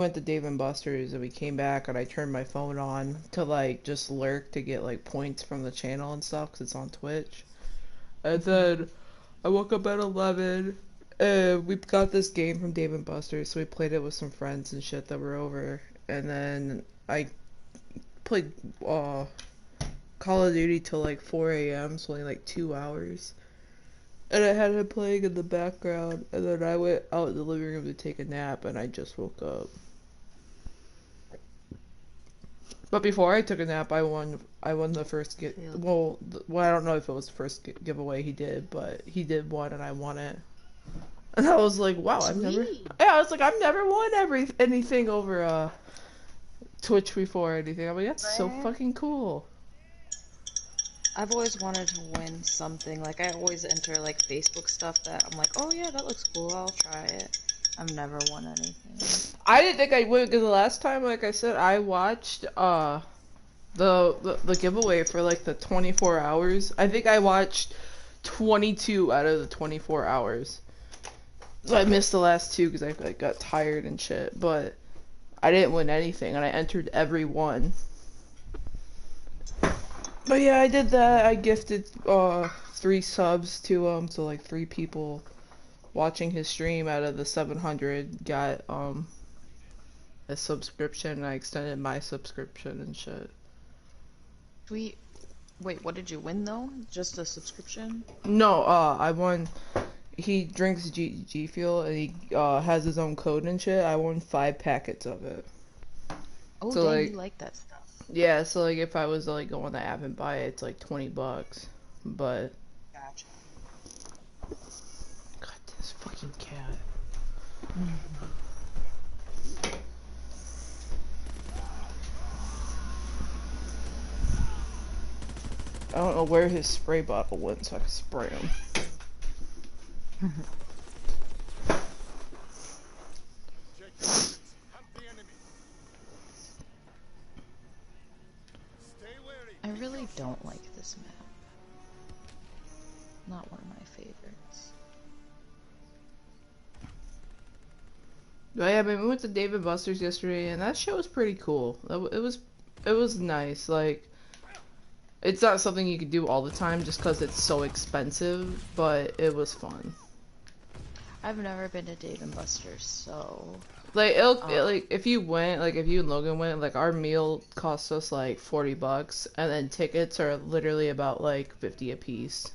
went to Dave and Buster's and we came back and I turned my phone on to like just lurk to get like points from the channel and stuff because it's on Twitch. And then I woke up at 11 and we got this game from Dave and Buster's, so we played it with some friends and shit that were over. And then I played Call of Duty till like 4 a.m., so only like 2 hours. And I had it playing in the background, and then I went out in the living room to take a nap, and I just woke up. But before I took a nap, I won the first well, I don't know if it was the first giveaway he did, but he did one, and I won it. And I was like, wow, I was like, I've never won anything over Twitch before or anything. I mean, that's so fucking cool. I've always wanted to win something. Like, I always enter, like, Facebook stuff that I'm like, oh yeah, that looks cool, I'll try it. I've never won anything. I didn't think I would, because the last time, like I said, I watched, the giveaway for, like, the 24 hours. I think I watched 22 out of the 24 hours. So I missed the last two because I got tired and shit, but I didn't win anything, and I entered every one. But yeah, I did that. I gifted 3 subs to so like 3 people watching his stream out of the 700 got a subscription, and I extended my subscription and shit. Sweet. Wait, what did you win though? Just a subscription? No, I won. He drinks G Fuel and he has his own code and shit. I won 5 packets of it. Oh, so, dang, like, you like that stuff. Yeah, so like if I was to like go on the app and buy it, it's like $20. But gotcha. God, this fucking cat. I don't know where his spray bottle went, so I can spray him. I really don't like this map. Not one of my favorites. But yeah, I mean, we went to Dave and Buster's yesterday, and that shit was pretty cool. It was nice. Like, it's not something you could do all the time just because it's so expensive, but it was fun. I've never been to Dave and Buster's, so like like if you went, like if you and Logan went, like our meal cost us like $40, and then tickets are literally about like 50 a piece.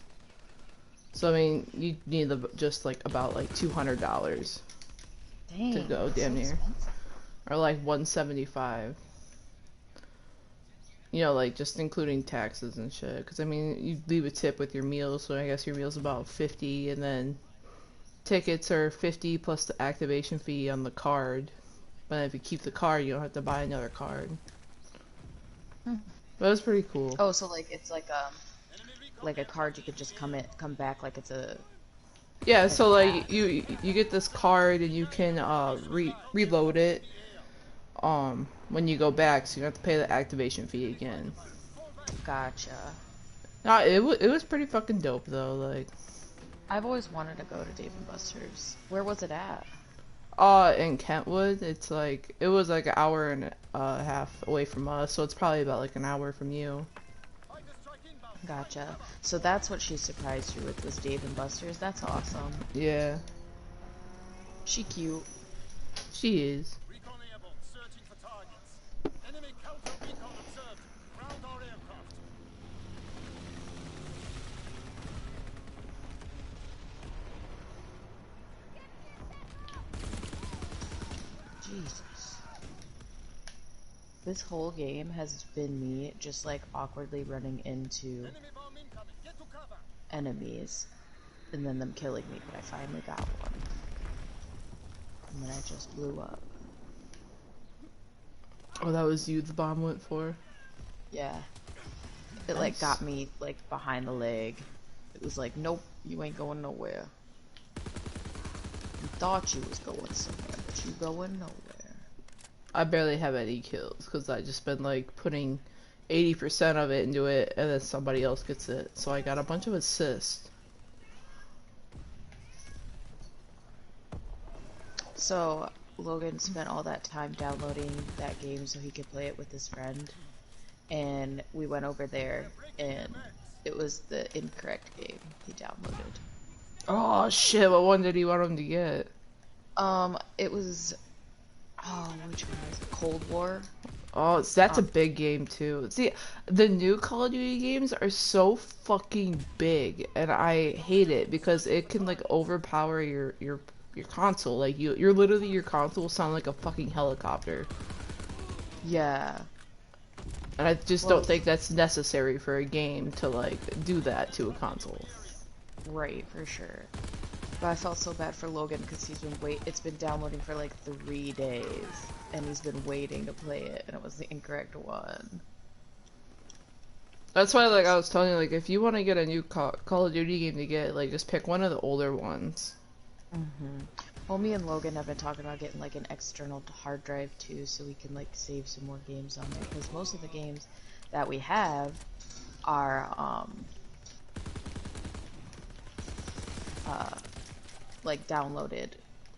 So I mean, you need just like about like $200 to go damn near, expensive. Or like 175. You know, like just including taxes and shit. Because I mean, you leave a tip with your meal, so I guess your meal's about 50, and then tickets are 50 plus the activation fee on the card. But if you keep the card, you don't have to buy another card. But it was pretty cool. Oh, so like it's like a card you could just come back like it's a. Yeah, like so like you get this card and you can reload it when you go back, so you don't have to pay the activation fee again. Gotcha. Nah, it was pretty fucking dope though. Like, I've always wanted to go to Dave and Buster's. Where was it at? In Kentwood. It's like, it was like an hour and a half away from us, so it's probably about like an hour from you. Gotcha. So that's what she surprised you with, was Dave and Buster's. That's awesome. Yeah. She cute. She is. Jesus. This whole game has been me just like awkwardly running into enemies and then them killing me, but I finally got one. And then I just blew up. Oh, that was you the bomb went for? Yeah. It like got me like behind the leg. It was like, nope, you ain't going nowhere. You thought you was going somewhere, but you going nowhere. I barely have any kills because I just been like putting 80% of it into it, and then somebody else gets it. So I got a bunch of assists. So Logan spent all that time downloading that game so he could play it with his friend, and we went over there, and it was the incorrect game he downloaded. Oh shit! What one did he want him to get? It was, oh, which one was it? Cold War. Oh, that's a Um, big game too. See, the new Call of Duty games are so fucking big, and I hate it because it can like overpower your console. Like you're literally your console sound like a fucking helicopter, yeah. and I just don't Well, think that's necessary for a game to like do that to a console. right, for sure. But I felt so bad for Logan because it's been downloading for like 3 days, and he's been waiting to play it, and it was the incorrect one. That's why, like I was telling you, like if you want to get a new Call of Duty game to get, like just pick one of the older ones. Well, me and Logan have been talking about getting like an external hard drive too, so we can like save some more games on there. Because most of the games that we have are like downloaded.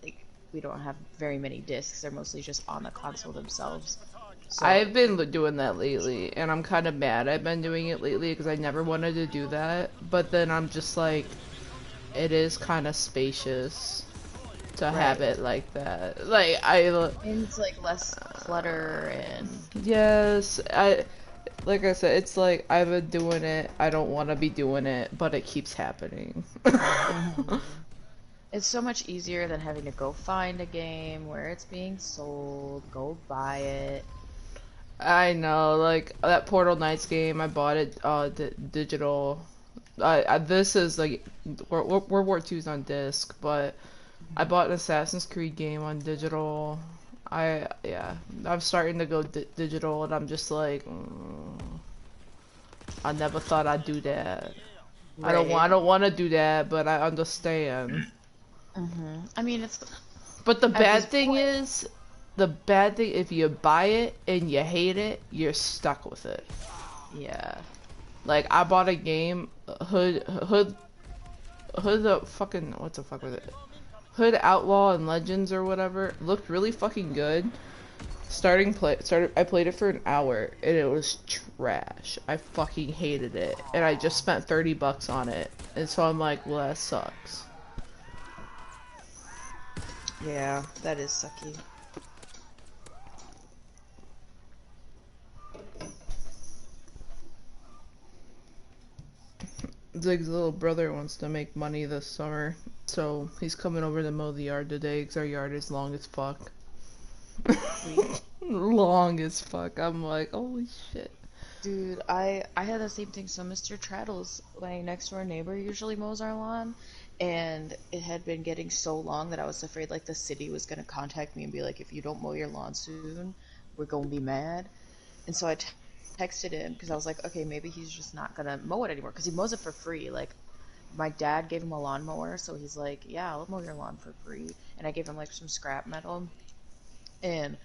Like we don't have very many discs; they're mostly just on the console themselves. I've So been doing that lately, and I'm kind of mad I've been doing it lately because I never wanted to do that. But then I'm just like, it is kind of spacious to have right, it like that. Like and it's like less clutter and yes, like I said, it's like I've been doing it. I don't want to be doing it, but it keeps happening. it's so much easier than having to go find a game where it's being sold, go buy it. I know, like that Portal Knights game, I bought it digital. This is like World War II's on disc, but I bought an Assassin's Creed game on digital. Yeah, I'm starting to go digital, and I'm just like, I never thought I'd do that. Right. I don't want to do that, but I understand. I mean, it's But the at this bad thing point. is, the bad thing if you buy it and you hate it, you're stuck with it. Yeah. Like I bought a game, Hood the fucking what the fuck was it? Hood Outlaw and Legends or whatever. Looked really fucking good. I played it for an hour and it was trash. I fucking hated it. And I just spent $30 on it. And so I'm like, well that sucks. Yeah, that is sucky. Zig's little brother wants to make money this summer, so he's coming over to mow the yard today because our yard is long as fuck. Sweet. Long as fuck. I'm like, holy shit. Dude, I had the same thing. So Mr. Traddles, my next door neighbor, usually mows our lawn, and it had been getting so long that I was afraid like the city was gonna contact me and be like, if you don't mow your lawn soon, we're gonna be mad. And so I texted him because I was like, okay, maybe he's just not gonna mow it anymore because he mows it for free. Like my dad gave him a lawnmower, so he's like, yeah, I'll mow your lawn for free. And I gave him like some scrap metal, and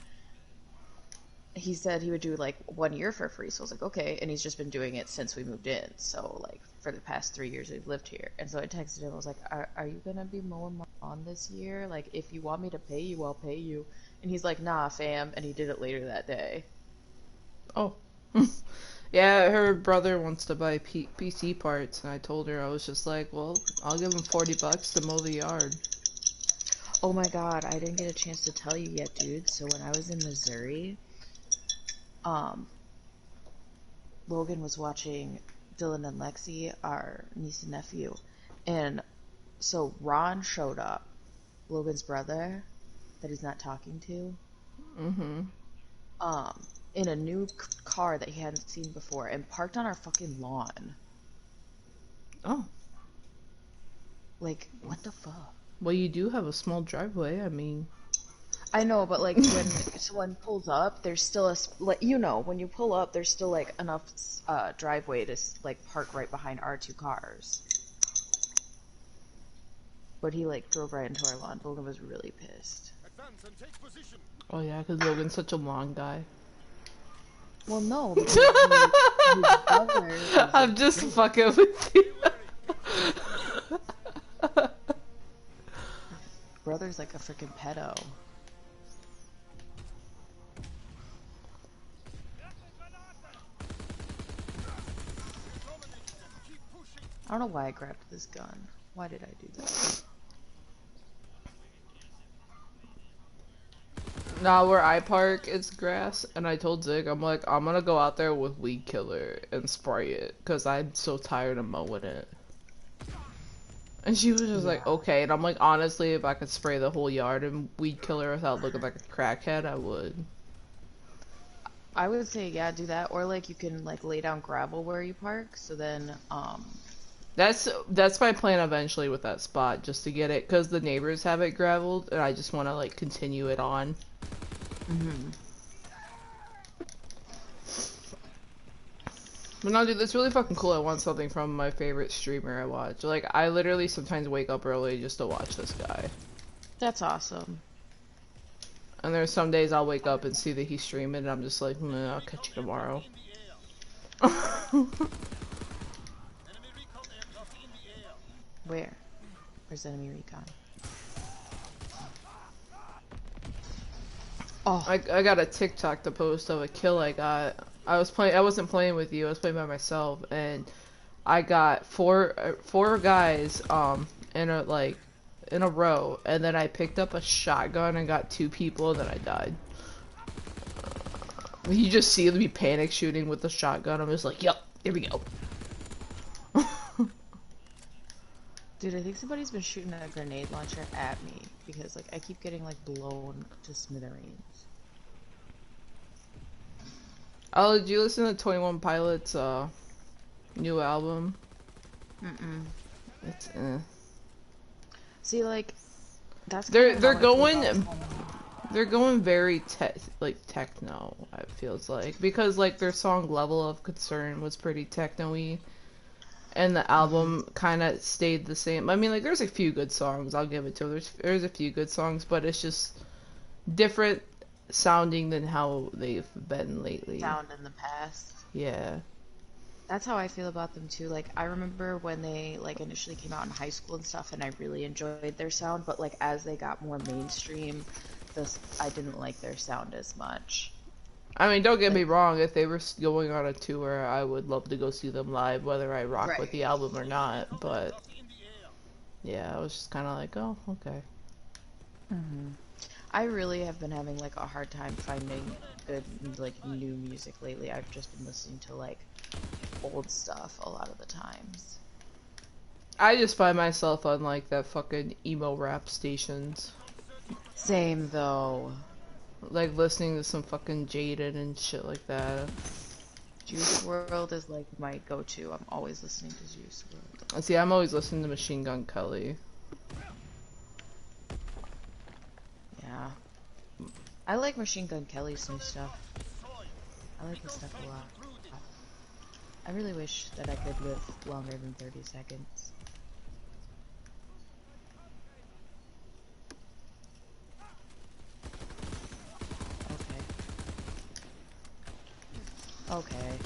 he said he would do like 1 year for free. So I was like, okay. And he's just been doing it since we moved in. So like for the past 3 years we've lived here. And so I texted him. I was like, are you gonna be mowing my lawn this year? Like if you want me to pay you, I'll pay you. And he's like, nah, fam. And he did it later that day. Oh. Yeah, her brother wants to buy PC parts, and I told her, I was just like, well, I'll give him $40 to mow the yard. Oh my god, I didn't get a chance to tell you yet, dude. So when I was in Missouri, um, Logan was watching Dylan and Lexi, our niece and nephew, and so Ron showed up, Logan's brother, that he's not talking to, Mm-hmm. um, in a new car that he hadn't seen before, and parked on our fucking lawn. Oh. Like, what the fuck? Well, you do have a small driveway, I mean. I know, but like when someone pulls up, there's still like when you pull up, there's still like enough driveway to like park right behind our two cars. But he like drove right into our lawn. Logan was really pissed. Oh yeah, because Logan's such a long guy. Well, no, because his brother is I'm just fucking with you. brother's like a freaking pedo. I don't know why I grabbed this gun. Why did I do that? Now where I park, it's grass, and I told Zig, I'm like, I'm gonna go out there with weed killer and spray it, cause I'm so tired of mowing it. And she was just like, Yeah. okay. And I'm like, honestly, if I could spray the whole yard in weed killer without looking like a crackhead, I would. I would say, yeah, do that. Or, like, you can, like, lay down gravel where you park. So then, That's my plan eventually with that spot, just to get it, cause the neighbors have it graveled, and I just want to like continue it on. But no, dude, that's really fucking cool. I want something from my favorite streamer I watch. Like, I literally sometimes wake up early just to watch this guy. That's awesome. And there's some days I'll wake up and see that he's streaming, and I'm just like, I'll catch you tomorrow. Where? Where's enemy recon? Oh, I got a TikTok to post of a kill I got. I wasn't playing with you. I was playing by myself, and I got four guys in a row, and then I picked up a shotgun and got two people, and then I died. You just see me panic shooting with the shotgun. I'm just like, yep, here we go. dude, I think somebody's been shooting a grenade launcher at me because, like, I keep getting, like, blown to smithereens. Oh, did you listen to 21 Pilots' new album? It's See, like, that's they're kind of how I feel going about they're going very techno. It feels like, because like their song Level of Concern was pretty techno-y, and the album kind of stayed the same. I mean, like, there's a few good songs. I'll give it to them. There's a few good songs, but it's just different sounding than how they've been lately. sound in the past. Yeah. That's how I feel about them too. Like, I remember when they, like, initially came out in high school and stuff, and I really enjoyed their sound, but, like, as they got more mainstream, I didn't like their sound as much. I mean, don't get me Like, wrong, if they were going on a tour, I would love to go see them live, whether I rock with right. the album or not, but yeah, I was just kind of like, oh, okay. I really have been having, like, a hard time finding good, like, new music lately. I've just been listening to, like, old stuff a lot of the times. I just find myself on, like, that fucking emo rap stations. Same, though. Like, listening to some fucking Jaden and shit like that. Juice World is, like, my go-to. I'm always listening to Juice World. See, I'm always listening to Machine Gun Kelly. Yeah. I like Machine Gun Kelly's new stuff. I like his stuff a lot. I really wish that I could live longer than 30 seconds. Okay. Okay.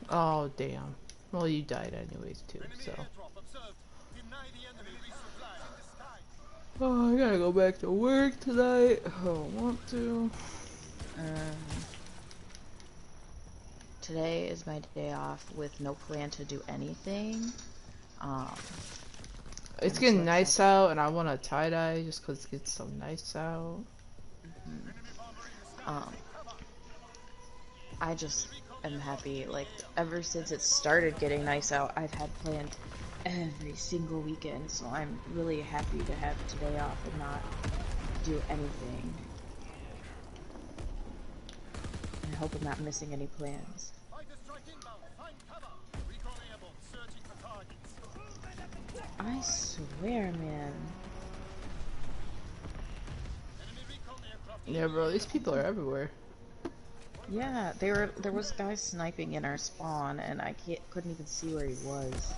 Oh, damn. Well, you died anyways, too, so. Oh, I gotta go back to work tonight. I don't want to. Today is my day off with no plan to do anything. It's getting nice out, and I want to tie-dye just because it gets so nice out. I just am happy. Like, ever since it started getting nice out, I've had planned every single weekend, so I'm really happy to have today off and not do anything. I hope I'm not missing any plans. I swear, man. Yeah, bro, these people are everywhere. Yeah, there was guys sniping in our spawn, and I couldn't even see where he was.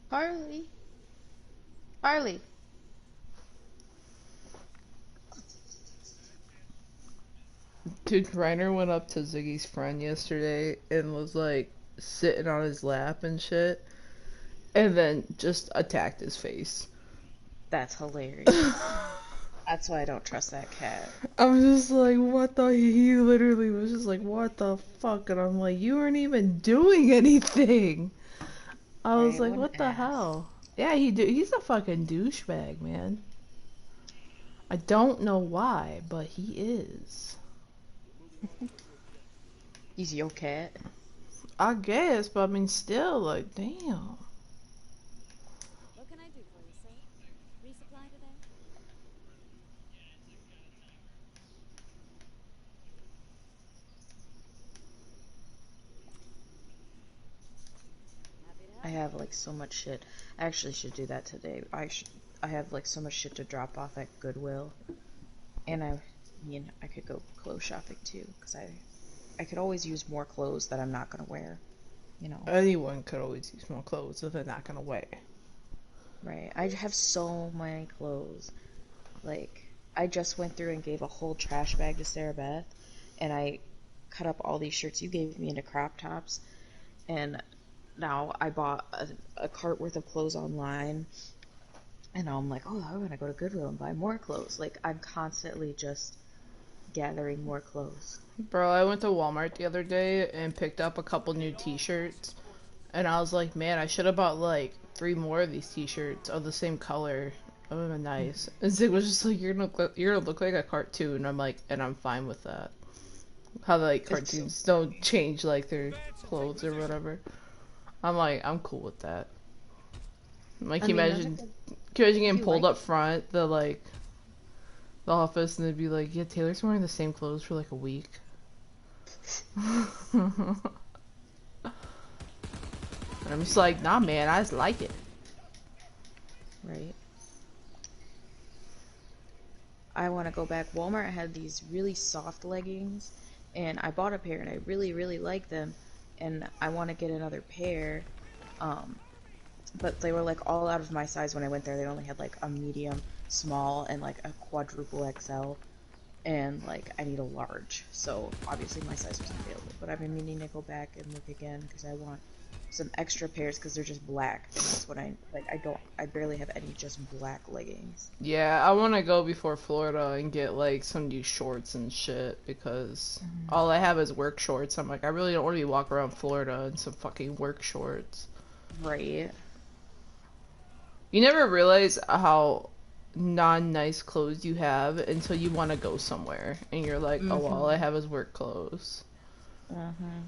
Harley. Harley. Dude, Reiner went up to Ziggy's friend yesterday and was like sitting on his lap and shit, and then just attacked his face. That's hilarious. That's why I don't trust that cat. I'm just like, what the? He literally was just like, what the fuck? And I'm like, you weren't even doing anything. I was Right? like, What an what the ass. hell? Yeah, he's a fucking douchebag, man. I don't know why, but he is. He's your cat. I guess, but I mean, still, like, damn. What can I do for you, sir? Resupply today? Happy to I help. have like so much shit. I actually should do that today. I have like so much shit to drop off at Goodwill, and I could go clothes shopping too, because I could always use more clothes that I'm not gonna wear. You know, Anyone could always use more clothes if they're not gonna wear. right? I have so many clothes. Like I just went through and gave a whole trash bag to Sarah Beth, and I cut up all these shirts you gave me into crop tops, and now I bought a cart worth of clothes online. And now I'm like, oh, I'm gonna go to Goodwill and buy more clothes. Like, I'm constantly just gathering more clothes. Bro, I went to Walmart the other day and picked up a couple new t-shirts. And I was like, man, I should have bought like 3 more of these t-shirts of the same color. That would have been nice. And Zig was just like, you're gonna look like a cartoon. I'm like, and I'm fine with that. How like It's so cartoons don't change like their clothes or whatever. I'm like, I'm cool with that. Like, I can you mean, that's a imagine, good, can you imagine if getting you pulled like up it. front the office and they'd be like, yeah, Taylor's wearing the same clothes for like a week. And I'm just like, nah, man, I just like it. Right? I want to go back. Walmart had these really soft leggings, and I bought a pair, and I really, really like them, and I want to get another pair. Um, but they were like all out of my size when I went there. They only had like a medium, small, and like a quadruple XL. And like I need a large, so obviously my size wasn't available. But I've been meaning to go back and look again because I want some extra pairs because they're just black, and that's what I like. I barely have any just black leggings. Yeah, I want to go before Florida and get like some new shorts and shit because all I have is work shorts. I'm like, I really don't want to be walking around Florida in some fucking work shorts. Right. You never realize how non-nice clothes you have until you want to go somewhere and you're like, oh, well, all I Mhm. have is work clothes. Mhm.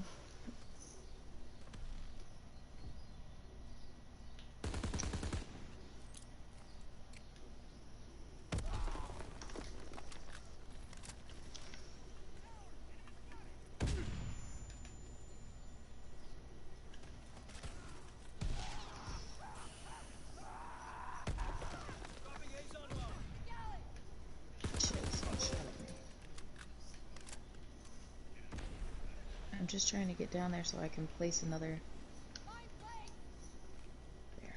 Shit, someone shot at me. I'm just trying to get down there so I can place another. There.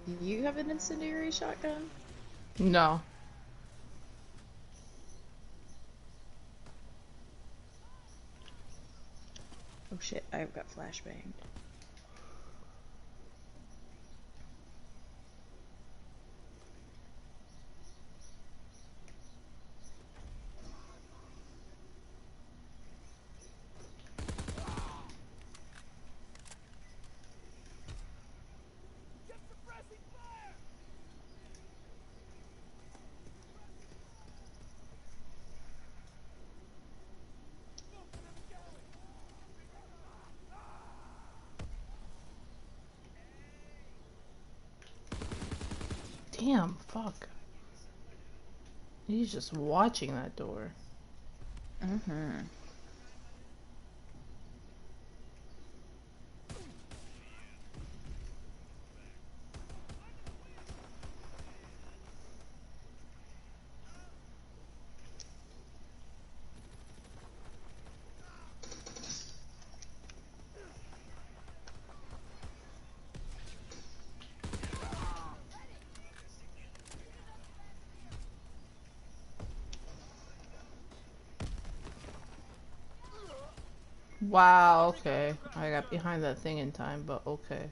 Do you have an incendiary shotgun? No. Oh shit, I've got flashbang. Damn, fuck. He's just watching that door. Mhm. Wow, okay. I got behind that thing in time, but okay.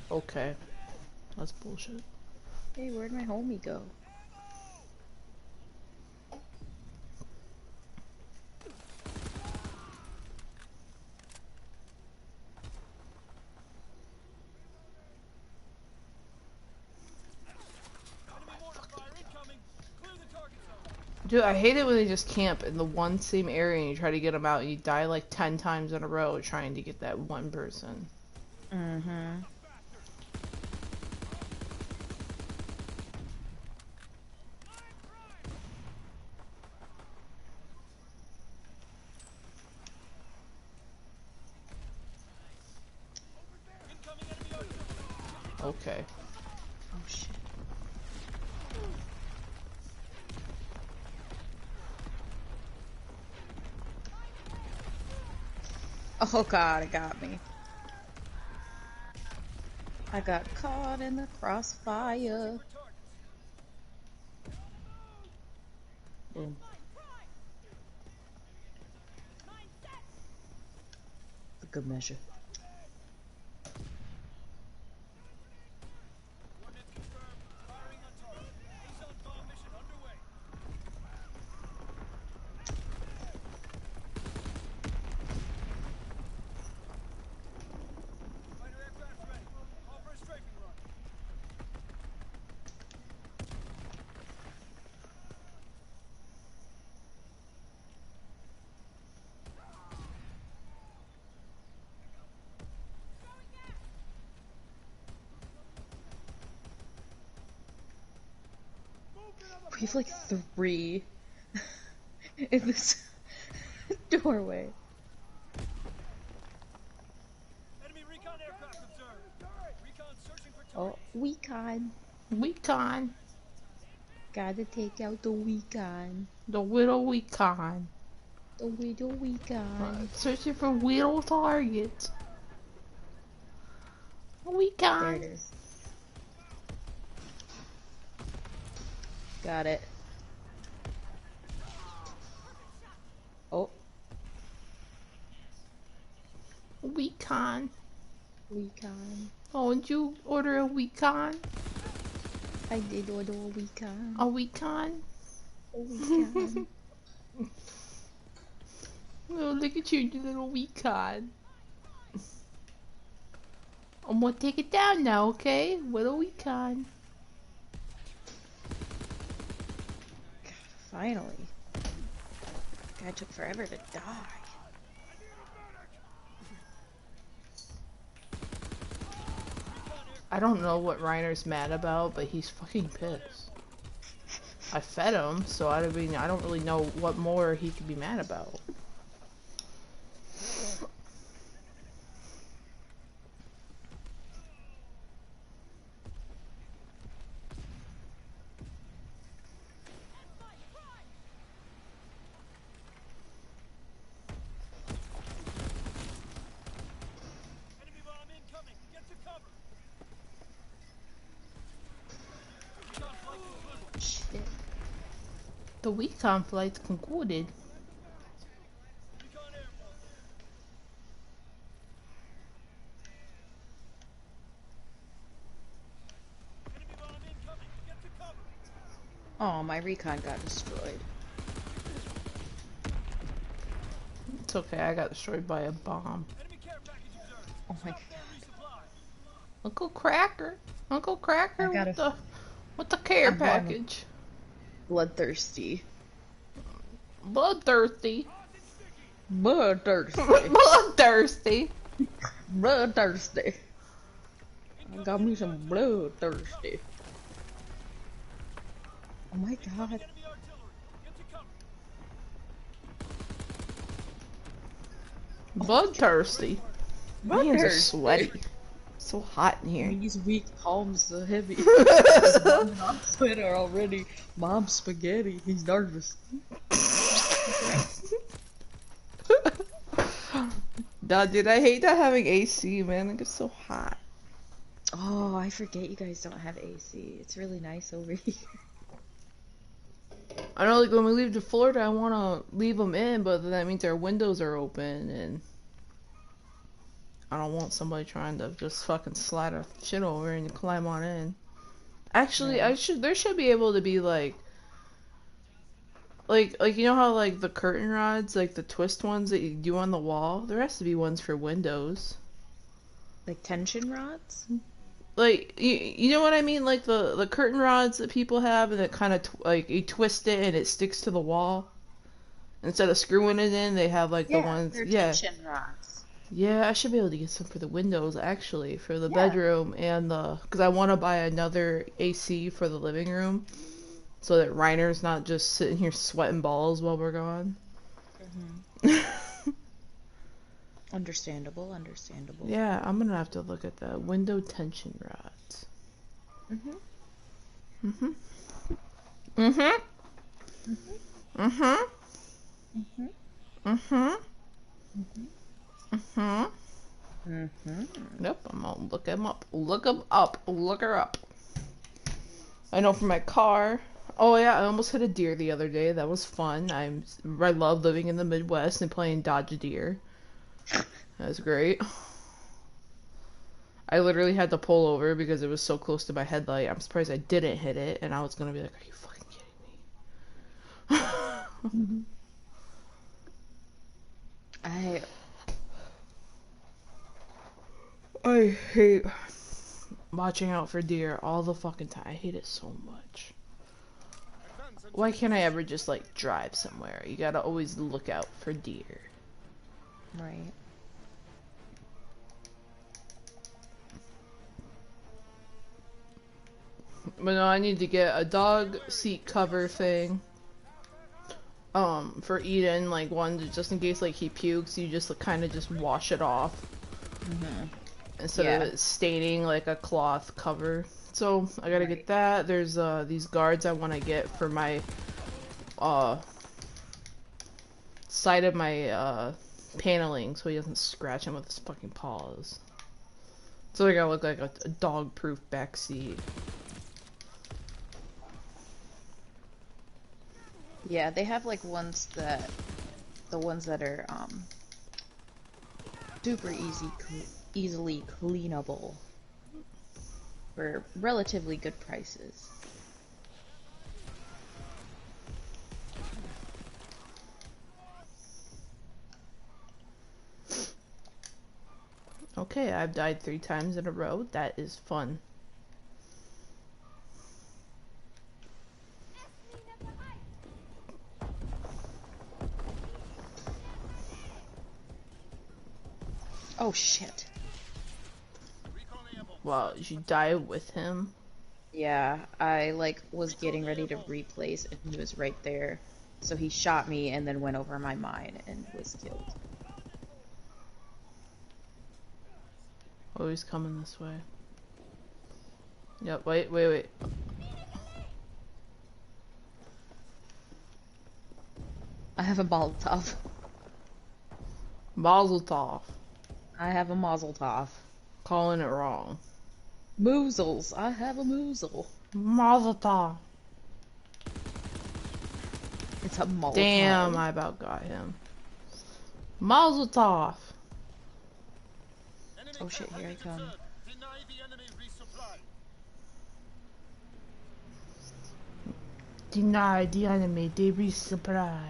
Okay. That's bullshit. Hey, where'd my homie go? Dude, I hate it when they just camp in the one same area and you try to get them out and you die like 10 times in a row trying to get that one person. Mm-hmm. Okay. Oh shit. Oh god, it got me. I got caught in the crossfire. Boom. A good measure. We have like 3 in this doorway. Oh, Weecon. Weecon. Gotta take out the Weecon. The Whittle Weecon. The Widow Weecon. Searching for Whittle targets. Weecon. There it is. Got it. Oh. Weecon. Weecon. Oh, did you order a Weecon? I did order a Weecon. A Weecon? A Weecon. Oh, look at you little Weecon. I'm gonna take it down now, okay? What a Weecon. Finally. Guy took forever to die. I don't know what Reiner's mad about, but he's fucking pissed. I fed him, so I mean, I don't really know what more he could be mad about. Shit. The Weecon flight's concluded. Oh, my recon got destroyed. It's okay, I got destroyed by a bomb. Oh my god. Uncle Cracker! Uncle Cracker I with the care I'm package. Bloodthirsty. Bloodthirsty. Bloodthirsty. Bloodthirsty. Bloodthirsty. I got me some bloodthirsty. Oh my god. Bloodthirsty. My hands are sweaty. So hot in here. These weak palms are heavy. I'm sweater already. Mom's spaghetti. He's nervous. Nah, dude, I hate not having AC, man. It gets so hot. Oh, I forget you guys don't have AC. It's really nice over here. I know, like, when we leave to Florida, I want to leave them in, but then that means our windows are open, and I don't want somebody trying to just fucking slide a shit over and climb on in. Actually, Yeah. there should be able to be, like, you know how, like, the curtain rods, like, the twist ones that you do on the wall? There has to be ones for windows. Like tension rods? Like, you know what I mean? Like, the curtain rods that people have, and it kind of, like, you twist it and it sticks to the wall. Instead of screwing it in, they have, like, the Yeah, ones, they're yeah. tension rods. Yeah, I should be able to get some for the windows, actually, for the Yeah. bedroom and because I want to buy another AC for the living room, so that Reiner's not just sitting here sweating balls while we're gone. Understandable, understandable. Yeah, I'm gonna have to look at the window tension rods. Mhm. Mhm. Mhm. Mhm. Mhm. Mhm. Mhm. Mhm. Mhm. Mhm. Nope, I'm gonna look him up. Look him up. Look her up. I know for my car. Oh yeah, I almost hit a deer the other day. That was fun. I love living in the Midwest and playing Dodge a Deer. That was great. I literally had to pull over because it was so close to my headlight. I'm surprised I didn't hit it, and I was gonna be like, "Are you fucking kidding me?" Mhm. I I hate watching out for deer all the fucking time. I hate it so much. Why can't I ever just like drive somewhere? You gotta always look out for deer. right. But no, I need to get a dog seat cover thing. For Eden, like one just in case like he pukes, you just kind of just wash it off Mhm. instead of Yeah. it staining like a cloth cover. So I gotta Right. get that. There's these guards I want to get for my uh side of my paneling so he doesn't scratch him with his fucking paws. So I gotta look like a dog-proof back seat. Yeah, they have like the ones that are super easily cleanable for relatively good prices. Okay, I've died 3 times in a row. That is fun. Oh shit. Wow, did you die with him? Yeah, I like was getting ready to replace and he was right there. So he shot me and then went over my mine and was killed. Oh, he's coming this way. Yep, wait. I have a Molotov. Mazel tov. I have a Mazel Tov. Calling it wrong. Moozles. I have a moozle. Mazel tov. It's a Damn, Molotov. I about got him. Mazel tov. Oh shit, here I come. Deny the enemy the resupply.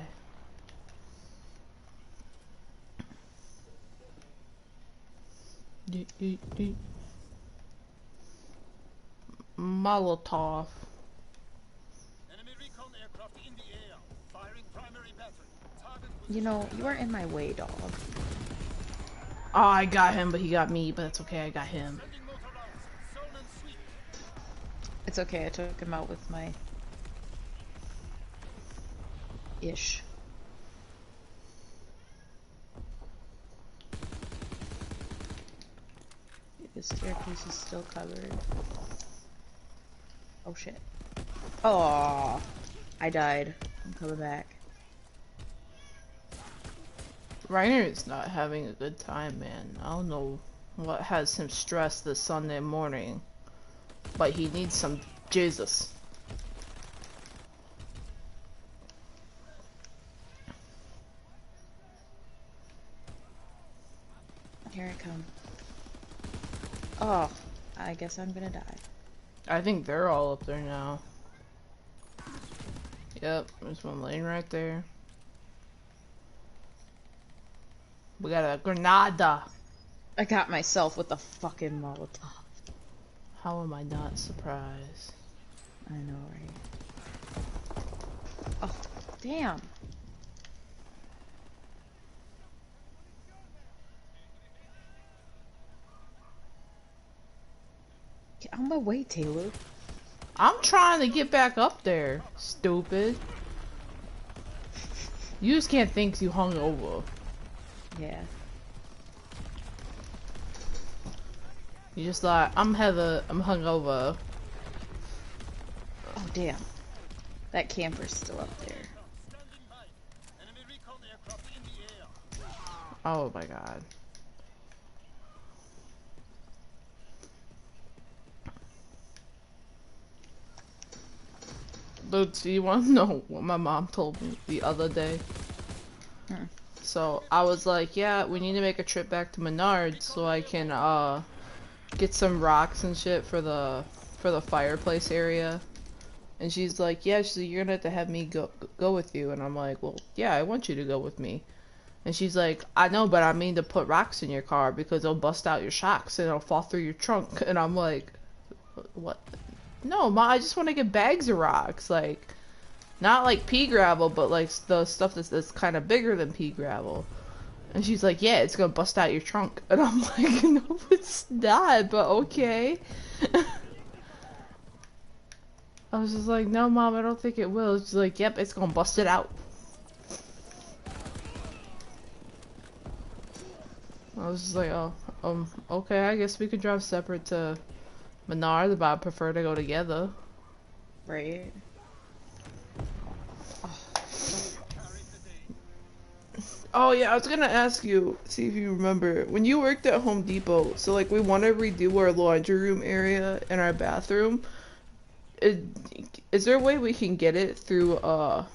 Molotov. You know, you are in my way, dog. Oh, I got him, but he got me, but that's okay, I got him. It's okay, I took him out with my ish. The staircase is still covered. Oh shit. Oh, I died. I'm coming back. Reiner's not having a good time, man. I don't know what has him stressed this Sunday morning, but he needs some Jesus. Here I come. Oh, I guess I'm gonna die. I think they're all up there now. Yep, there's one laying right there. We got a Granada. I got myself with the fucking Molotov. How am I not surprised? I know, right? Oh, damn. Get out of my way, Taylor. I'm trying to get back up there, stupid. You just can't think you hung over. Yeah. You just like, I'm Heather, I'm hungover. Oh, damn. That camper's still up there. Oh my god. Dude, do you want to know what my mom told me the other day? So, I was like, yeah, we need to make a trip back to Menards so I can, get some rocks and shit for the fireplace area. And she's like, yeah, she's like, you're gonna have to have me go with you. And I'm like, well, yeah, I want you to go with me. And she's like, I know, but I mean to put rocks in your car because they'll bust out your shocks and it'll fall through your trunk. And I'm like, what? No, Ma, I just want to get bags of rocks. Like, not like pea gravel, but like the stuff that's kind of bigger than pea gravel. And she's like, yeah, it's gonna bust out your trunk. And I'm like, no, it's not, but okay. I was just like, no, Mom, I don't think it will. She's like, yep, it's gonna bust it out. I was just like, oh, okay, I guess we could drive separate to Menard, but I prefer to go together. Right. Oh yeah, I was gonna ask you, see if you remember, when you worked at Home Depot, so like we want to redo our laundry room area and our bathroom. Is there a way we can get it through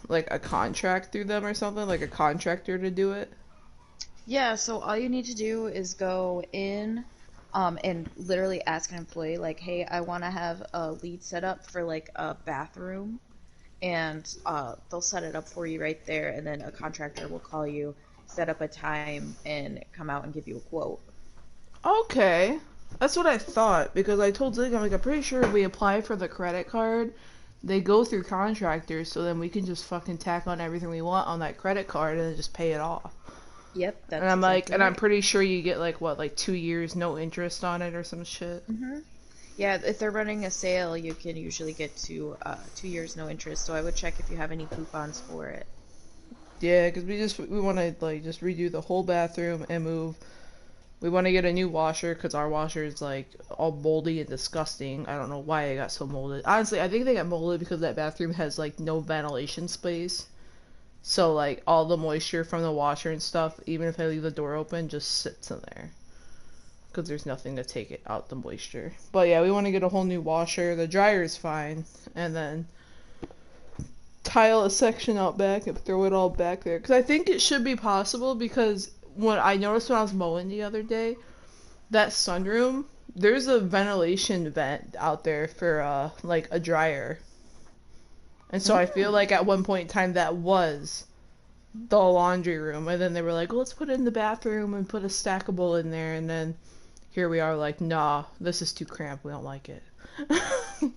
like a contract through them or something, like a contractor to do it? Yeah, so all you need to do is go in and literally ask an employee, like, hey, I want to have a lead set up for like a bathroom, and they'll set it up for you right there, and then a contractor will call you, set up a time, and come out and give you a quote. Okay. That's what I thought, because I told Zig, I'm like, I'm pretty sure if we apply for the credit card, they go through contractors, so then we can just fucking tack on everything we want on that credit card and then just pay it off. Yep, that's And I'm like, exactly and I'm right. pretty sure you get like, what, like 2 years, no interest on it or some shit? Yeah, if they're running a sale, you can usually get to 2 years no interest, so I would check if you have any coupons for it. Yeah, because we want to like just redo the whole bathroom and move. We want to get a new washer because our washer is like all moldy and disgusting. I don't know why it got so molded. Honestly, I think they got molded because that bathroom has like no ventilation space. So like all the moisture from the washer and stuff, even if I leave the door open, just sits in there. Because there's nothing to take it out, the moisture. But yeah, we want to get a whole new washer. The dryer is fine. And then tile a section out back and throw it all back there. Because I think it should be possible, because what I noticed when I was mowing the other day, that sunroom, there's a ventilation vent out there for like a dryer. And so I feel like at one point in time that was the laundry room, and then they were like, well, let's put it in the bathroom and put a stackable in there, and then here we are like, nah, this is too cramped, we don't like it.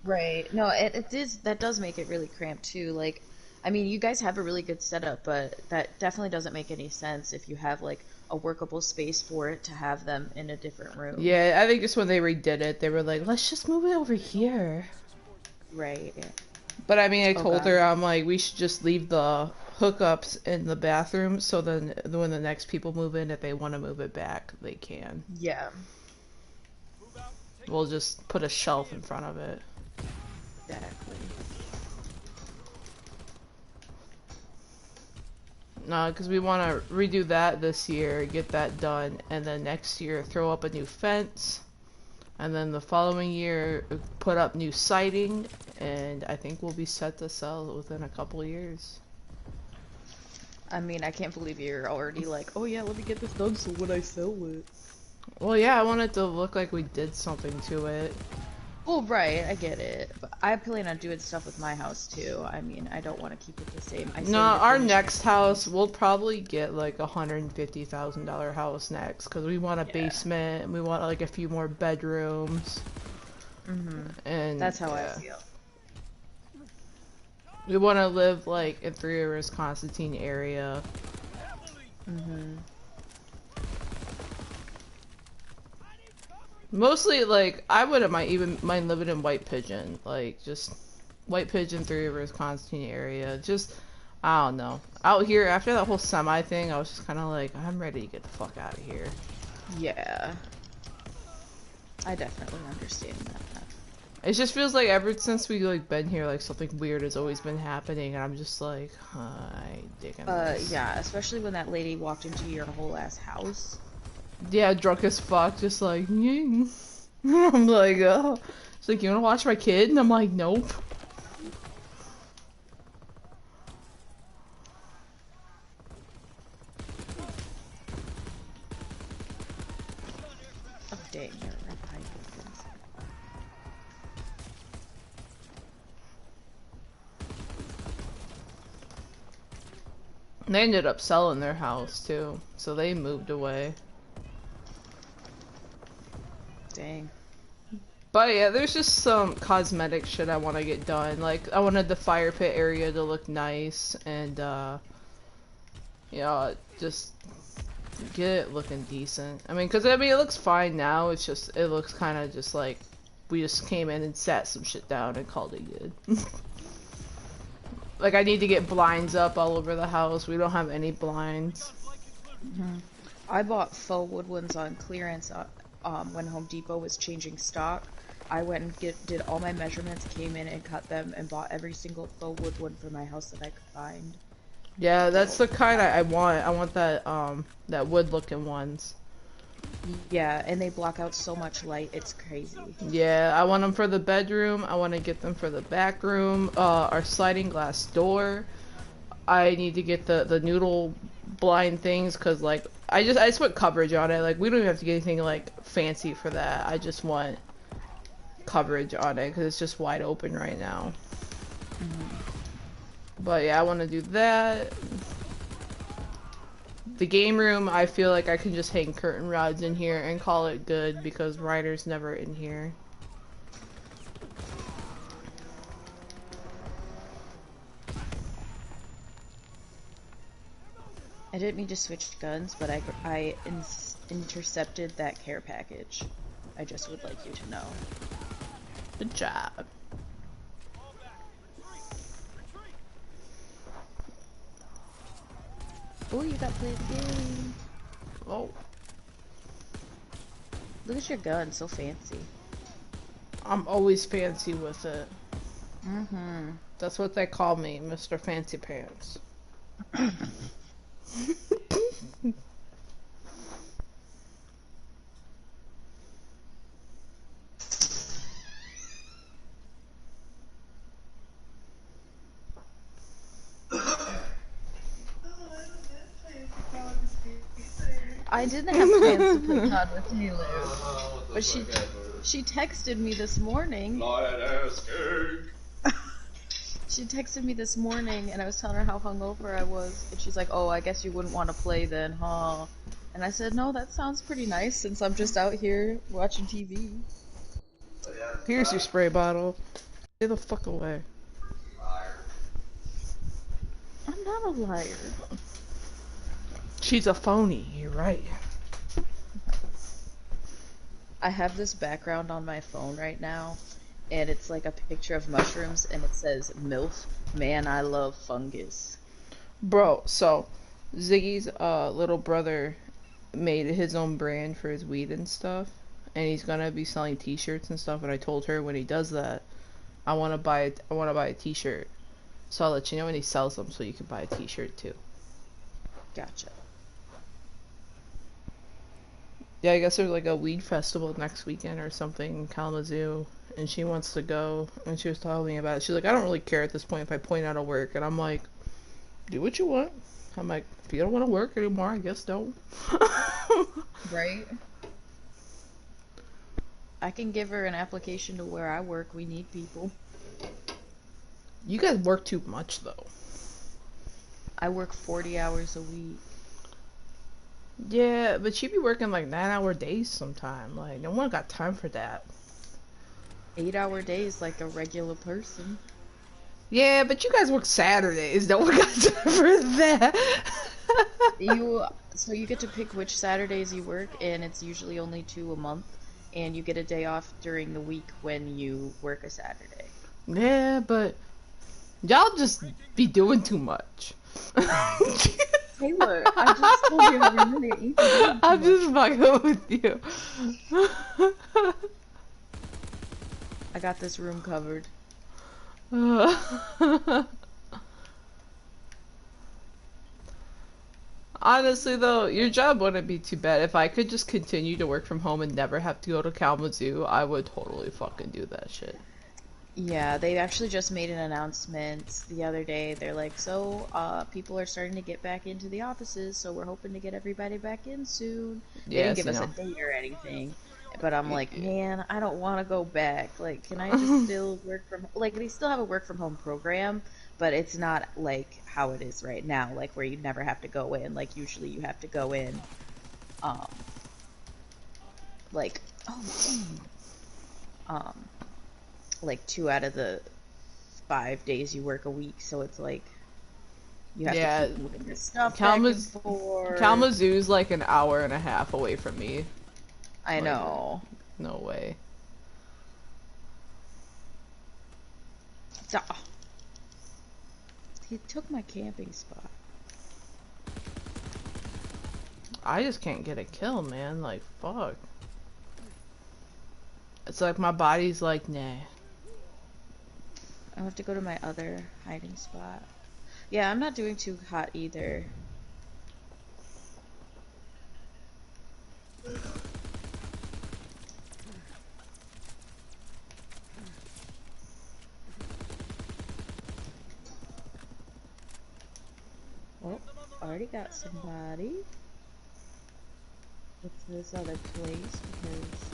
Right. No, it is, that does make it really cramped too. Like, I mean, you guys have a really good setup, but that definitely doesn't make any sense if you have like a workable space for it to have them in a different room. Yeah, I think just when they redid it, they were like, let's just move it over here. Right. But I mean, I told Okay. her, I'm like, we should just leave the hookups in the bathroom, so then when the next people move in, if they want to move it back, they can. Yeah. We'll just put a shelf in front of it. Exactly. No, because we want to redo that this year, get that done, and then next year throw up a new fence, and then the following year put up new siding, and I think we'll be set to sell within a couple years. I mean, I can't believe you're already like, oh yeah, let me get this done so when I sell it. Well, yeah, I want it to look like we did something to it. Well, right, I get it. But I plan on doing stuff with my house too. I mean, I don't want to keep it the same. I No, our next house, we'll probably get like $150,000 house next, because we want a basement, and we want like a few more bedrooms. And that's how I feel. We want to live like in Three Rivers, Constantine area. Mostly, like, I wouldn't mind living in White Pigeon, like, just White Pigeon, Three Rivers, Constantine area. Just, I don't know. Out here, after that whole semi thing, I was just kind of like, I'm ready to get the fuck out of here. Yeah. I definitely understand that. It just feels like ever since we, like, been here, like, something weird has always been happening, and I'm just like, I digging this. Yeah, especially when that lady walked into your whole ass house. Yeah, drunk as fuck, just like, yeah. I'm like, oh. She's like, you wanna watch my kid? And I'm like, nope. Oh, dang, you're right behind They ended up selling their house, too. So they moved away. Dang. But yeah, there's just some cosmetic shit I want to get done. Like, I wanted the fire pit area to look nice, and, you know, just get it looking decent. I mean, because, I mean, it looks fine now. It's just, it looks kind of just like we just came in and sat some shit down and called it good. Like, I need to get blinds up all over the house. We don't have any blinds. I bought faux wood ones on clearance when Home Depot was changing stock. I went and did all my measurements, came in and cut them, and bought every single faux wood one for my house that I could find. Yeah, that's the kind I want. I want that, that wood-looking ones. Yeah, and they block out so much light, it's crazy. Yeah, I want them for the bedroom. I want to get them for the back room. Our sliding glass door. I need to get the noodle blind things, because, like, I just want coverage on it. Like, we don't even have to get anything, like, fancy for that. I just want coverage on it, because it's just wide open right now. But yeah, I want to do that. The game room, I feel like I can just hang curtain rods in here and call it good, because Ryder's never in here. I didn't mean to switch guns, but I intercepted that care package. I just would like you to know. Good job. Oh, you got to play the game. Oh. Look at your gun, so fancy. I'm always fancy with it. That's what they call me, Mr. Fancy Pants. I didn't have plans to play COD with Meele, but she texted me this morning. She texted me this morning, and I was telling her how hungover I was, and she's like, "Oh, I guess you wouldn't want to play then, huh?" And I said, "No, that sounds pretty nice since I'm just out here watching TV." Here's your spray bottle. Get the fuck away. I'm not a liar. She's a phony, you're right. I have this background on my phone right now, and it's like a picture of mushrooms, and it says, "MILF, man, I love fungus." Bro, so Ziggy's little brother made his own brand for his weed and stuff, and he's gonna be selling t-shirts and stuff, and I told her when he does that, I wanna buy a t-shirt. So I'll let you know when he sells them so you can buy a t-shirt too. Gotcha. Yeah, I guess there's like a weed festival next weekend or something in Kalamazoo, and she wants to go, and she was telling me about it. She's like, I don't really care at this point if I point out of work, and I'm like, do what you want. I'm like, if you don't want to work anymore, I guess don't. Right? I can give her an application to where I work. We need people. You guys work too much though. I work 40 hours a week. Yeah, but she be working like 9-hour days sometime. Like, no one got time for that. 8-hour days like a regular person. Yeah, but you guys work Saturdays. No one got time for that. So you get to pick which Saturdays you work, and it's usually only 2 a month, and you get a day off during the week when you work a Saturday. Yeah, but y'all just be doing too much. Taylor, I just told you how really easy it is. I'm just fucking with you. I got this room covered. Honestly though, your job wouldn't be too bad. If I could just continue to work from home and never have to go to Kalamazoo, I would totally fucking do that shit. Yeah, they actually just made an announcement the other day. They're like, so, people are starting to get back into the offices, so we're hoping to get everybody back in soon. They didn't give us a date or anything, but I'm like, man, I don't want to go back. Like, can I just still work from, like, they still have a work from home program, but it's not like how it is right now, like where you never have to go in. Like, usually you have to go in, like, like 2 out of the 5 days you work a week, so it's like you have to keep moving your stuff back and forth. Kalamazoo's like an hour and a half away from me. I know. No way. He took my camping spot. I just can't get a kill, man. Like, fuck. It's like my body's like, nah. I have to go to my other hiding spot. Yeah, I'm not doing too hot either. Oh, already got somebody. What's this other place? Because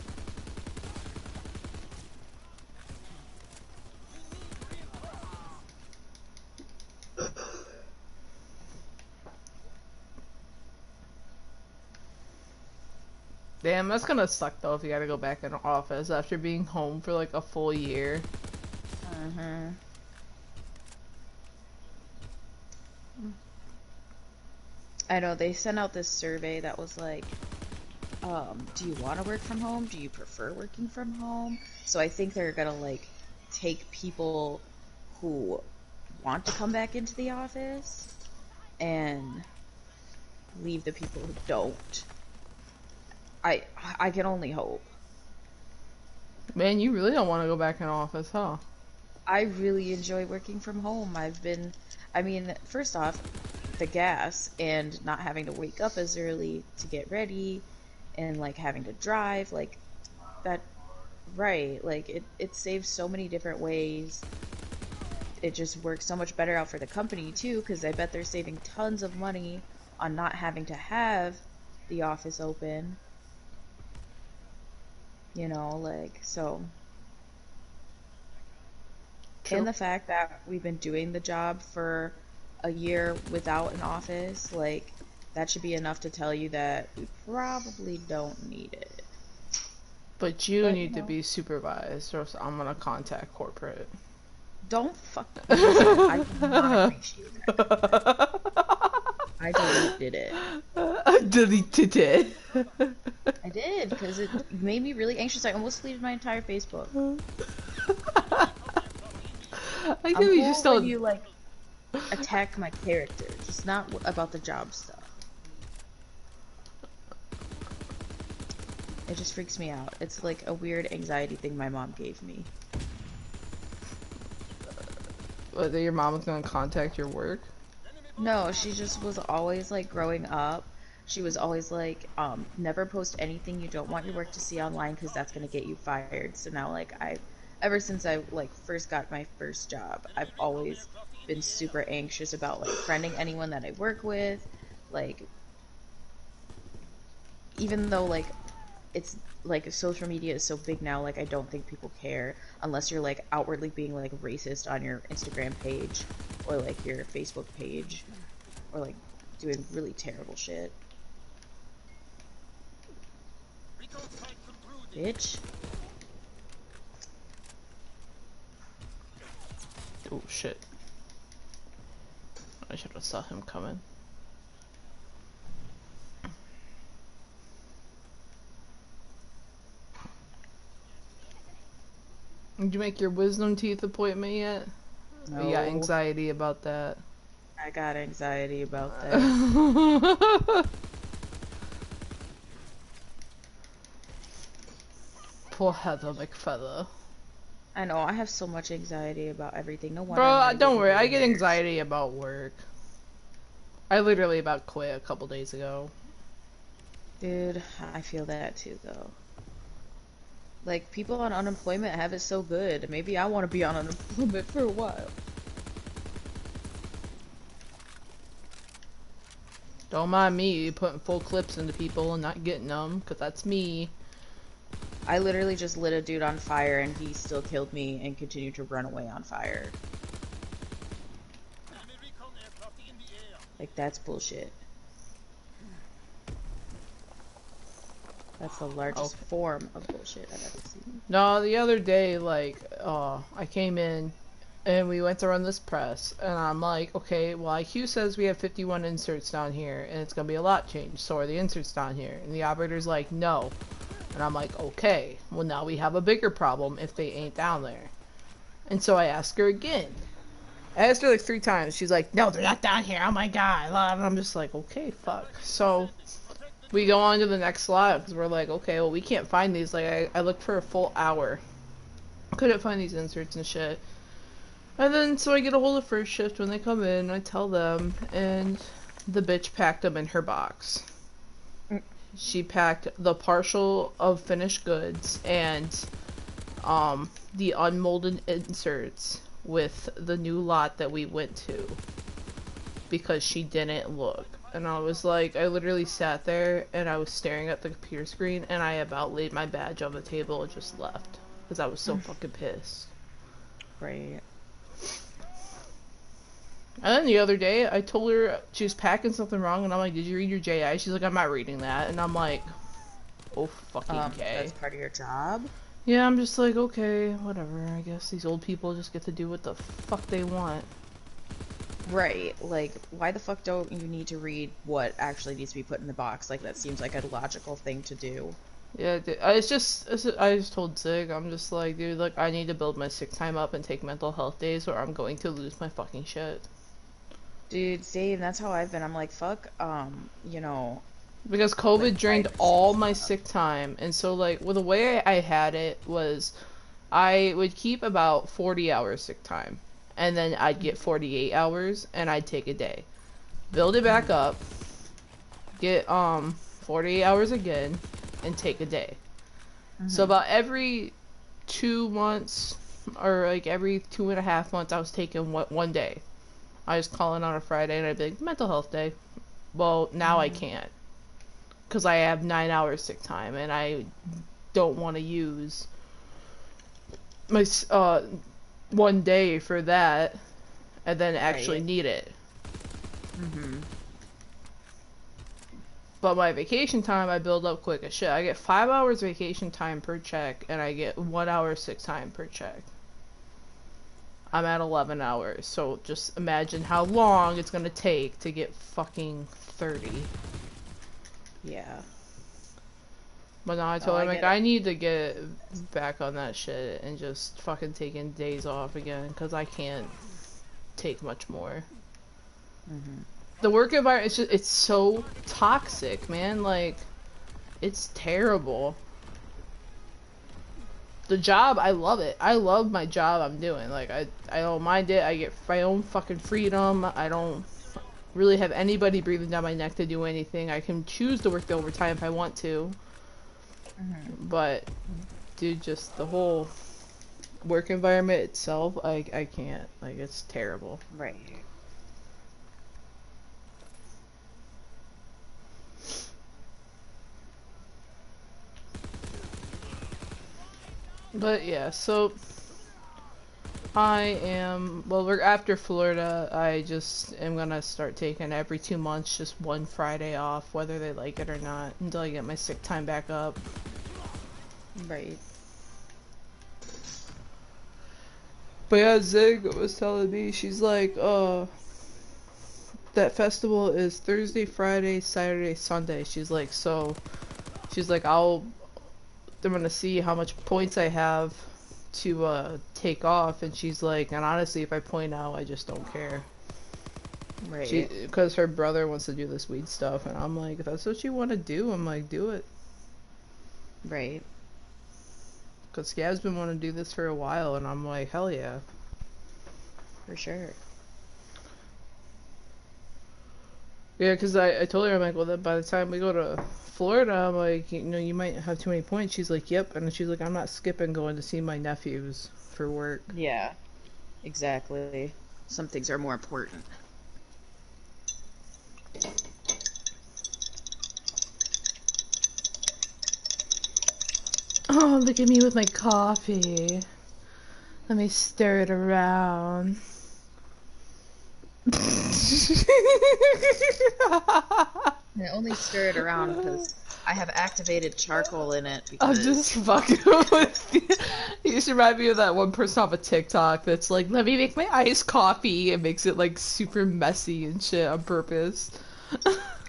damn, that's gonna suck though if you gotta go back in the office after being home for like a full year. I know they sent out this survey that was like, do you want to work from home? Do you prefer working from home? So I think they're gonna like take people who want to come back into the office and leave the people who don't. I can only hope. Man, you really don't want to go back in office, huh? I really enjoy working from home. I mean, first off, the gas and not having to wake up as early to get ready and like having to drive, like that, right? Like it saves so many different ways. It just works so much better out for the company too, because I bet they're saving tons of money on not having to have the office open. You know, like, so. True. And the fact that we've been doing the job for a year without an office, like, that should be enough to tell you that we probably don't need it. But you need to be supervised, or else I'm gonna contact corporate. Don't fuck with me. I cannot appreciate that. I deleted it. I deleted it. I did, because it made me really anxious. I almost deleted my entire Facebook. I think we just don't. When you like attack my character, just not about the job stuff. It just freaks me out. It's like a weird anxiety thing my mom gave me. Whether your mom was gonna contact your work? No, she just was always like growing up. She was always like, never post anything you don't want your work to see online because that's gonna get you fired. So now, like, ever since I like first got my first job, I've always been super anxious about like friending anyone that I work with. Like, even though like it's like social media is so big now, like I don't think people care unless you're like outwardly being like racist on your Instagram page or like your Facebook page or like doing really terrible shit. Bitch. Oh shit. I should have saw him coming. Did you make your wisdom teeth appointment yet? No. You got anxiety about that. I got anxiety about that. Poor Heather McFeather. I know, I have so much anxiety about everything. No wonder Bro, I'm not don't even worry. I getting get there. anxiety about work. I literally about quit a couple days ago. Dude, I feel that too, though. Like, people on unemployment have it so good. Maybe I want to be on unemployment for a while. Don't mind me putting full clips into people and not getting them, because that's me. I literally just lit a dude on fire and he still killed me and continued to run away on fire. Like, that's bullshit. That's the largest form of bullshit I've ever seen. No, the other day, like, I came in and we went to run this press, and I'm like, okay, well, IQ says we have 51 inserts down here, and it's gonna be a lot changed, so are the inserts down here? And the operator's like, no. And I'm like, okay, well, now we have a bigger problem if they ain't down there. And so I asked her again. I asked her like 3 times. She's like, no, they're not down here, oh my god. And I'm just like, okay, fuck. So we go on to the next slot, because we're like, okay, well, we can't find these. Like, I looked for a full hour. Couldn't find these inserts and shit. And then, so I get a hold of first shift when they come in, I tell them, and the bitch packed them in her box. She packed the partial of finished goods and, the unmolded inserts with the new lot that we went to. Because she didn't look. And I was like, I literally sat there and I was staring at the computer screen and I about laid my badge on the table and just left. Because I was so fucking pissed. Right. And then the other day, I told her she was packing something wrong, and I'm like, did you read your JI? She's like, I'm not reading that. And I'm like, oh, fucking okay. That's part of your job? Yeah, I'm just like, okay, whatever. I guess these old people just get to do what the fuck they want. Right. Like, why the fuck don't you need to read what actually needs to be put in the box? Like, that seems like a logical thing to do. Yeah, I just told Zig, I'm just like, dude, like, I need to build my sick time up and take mental health days or I'm going to lose my fucking shit. Dude, same. That's how I've been. I'm like, fuck, you know. Because COVID Like, drained all my sick time, and so, like, well, the way I had it was I would keep about 40 hours sick time, and then I'd get 48 hours, and I'd take a day. Build it back up, get, 48 hours again, and take a day. So about every 2 months, or, like, every 2.5 months, I was taking one day. I was calling on a Friday and I'd be like, mental health day. Well, now I can't. Because I have 9 hours sick time and I don't want to use my, one day for that and then actually need it. But my vacation time, I build up quick as shit. I get 5 hours vacation time per check and I get 1 hour sick time per check. I'm at 11 hours, so just imagine how long it's gonna take to get fucking 30. Yeah. But now I told I him, like, get it. I need to get back on that shit and just fucking taking days off again, because I can't take much more. The work environment, it's just, it's so toxic, man, like, it's terrible. The job, I love it. I love my job I'm doing. Like, I don't mind it. I get my own fucking freedom. I don't really have anybody breathing down my neck to do anything. I can choose to work the overtime if I want to. But, dude, just the whole work environment itself, I can't. Like, it's terrible. Right. But yeah, so we're after Florida. I just am gonna start taking every 2 months just one Friday off, whether they like it or not, until I get my sick time back up. Right. But yeah, Zig was telling me, she's like, that festival is Thursday, Friday, Saturday, Sunday. She's like, I'm gonna see how much points I have to take off, and she's like, and honestly, if I point out, I just don't care. Right. Because her brother wants to do this weed stuff, and I'm like, if that's what you want to do, I'm like, do it. Right. Because Scab's been wanting to do this for a while, and I'm like, hell yeah. For sure. Yeah, because I told her, I'm like, well, then by the time we go to Florida, I'm like, you might have too many points. She's like, yep. And she's like, I'm not skipping going to see my nephews for work. Yeah. Exactly. Some things are more important. Oh, look at me with my coffee. Let me stir it around. I only stir it around because I have activated charcoal in it. I'm Because just fucking with you. You just remind me of that one person off of TikTok that's like, let me make my iced coffee, and makes it like super messy and shit on purpose.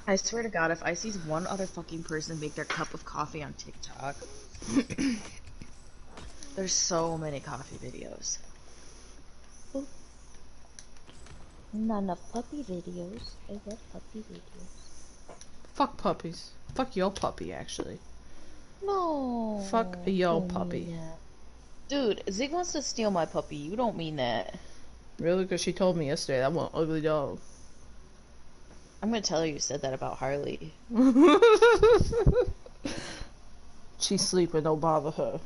I swear to God, if I see one other fucking person make their cup of coffee on TikTok, there's so many coffee videos. Not enough puppy videos. I love puppy videos. Fuck puppies. Fuck your puppy, actually. No. Fuck your don't puppy. mean that. Dude, Zig wants to steal my puppy. You don't mean that. Really? Because she told me yesterday that one ugly dog. I'm gonna tell her you said that about Harley. She's sleeping, don't bother her.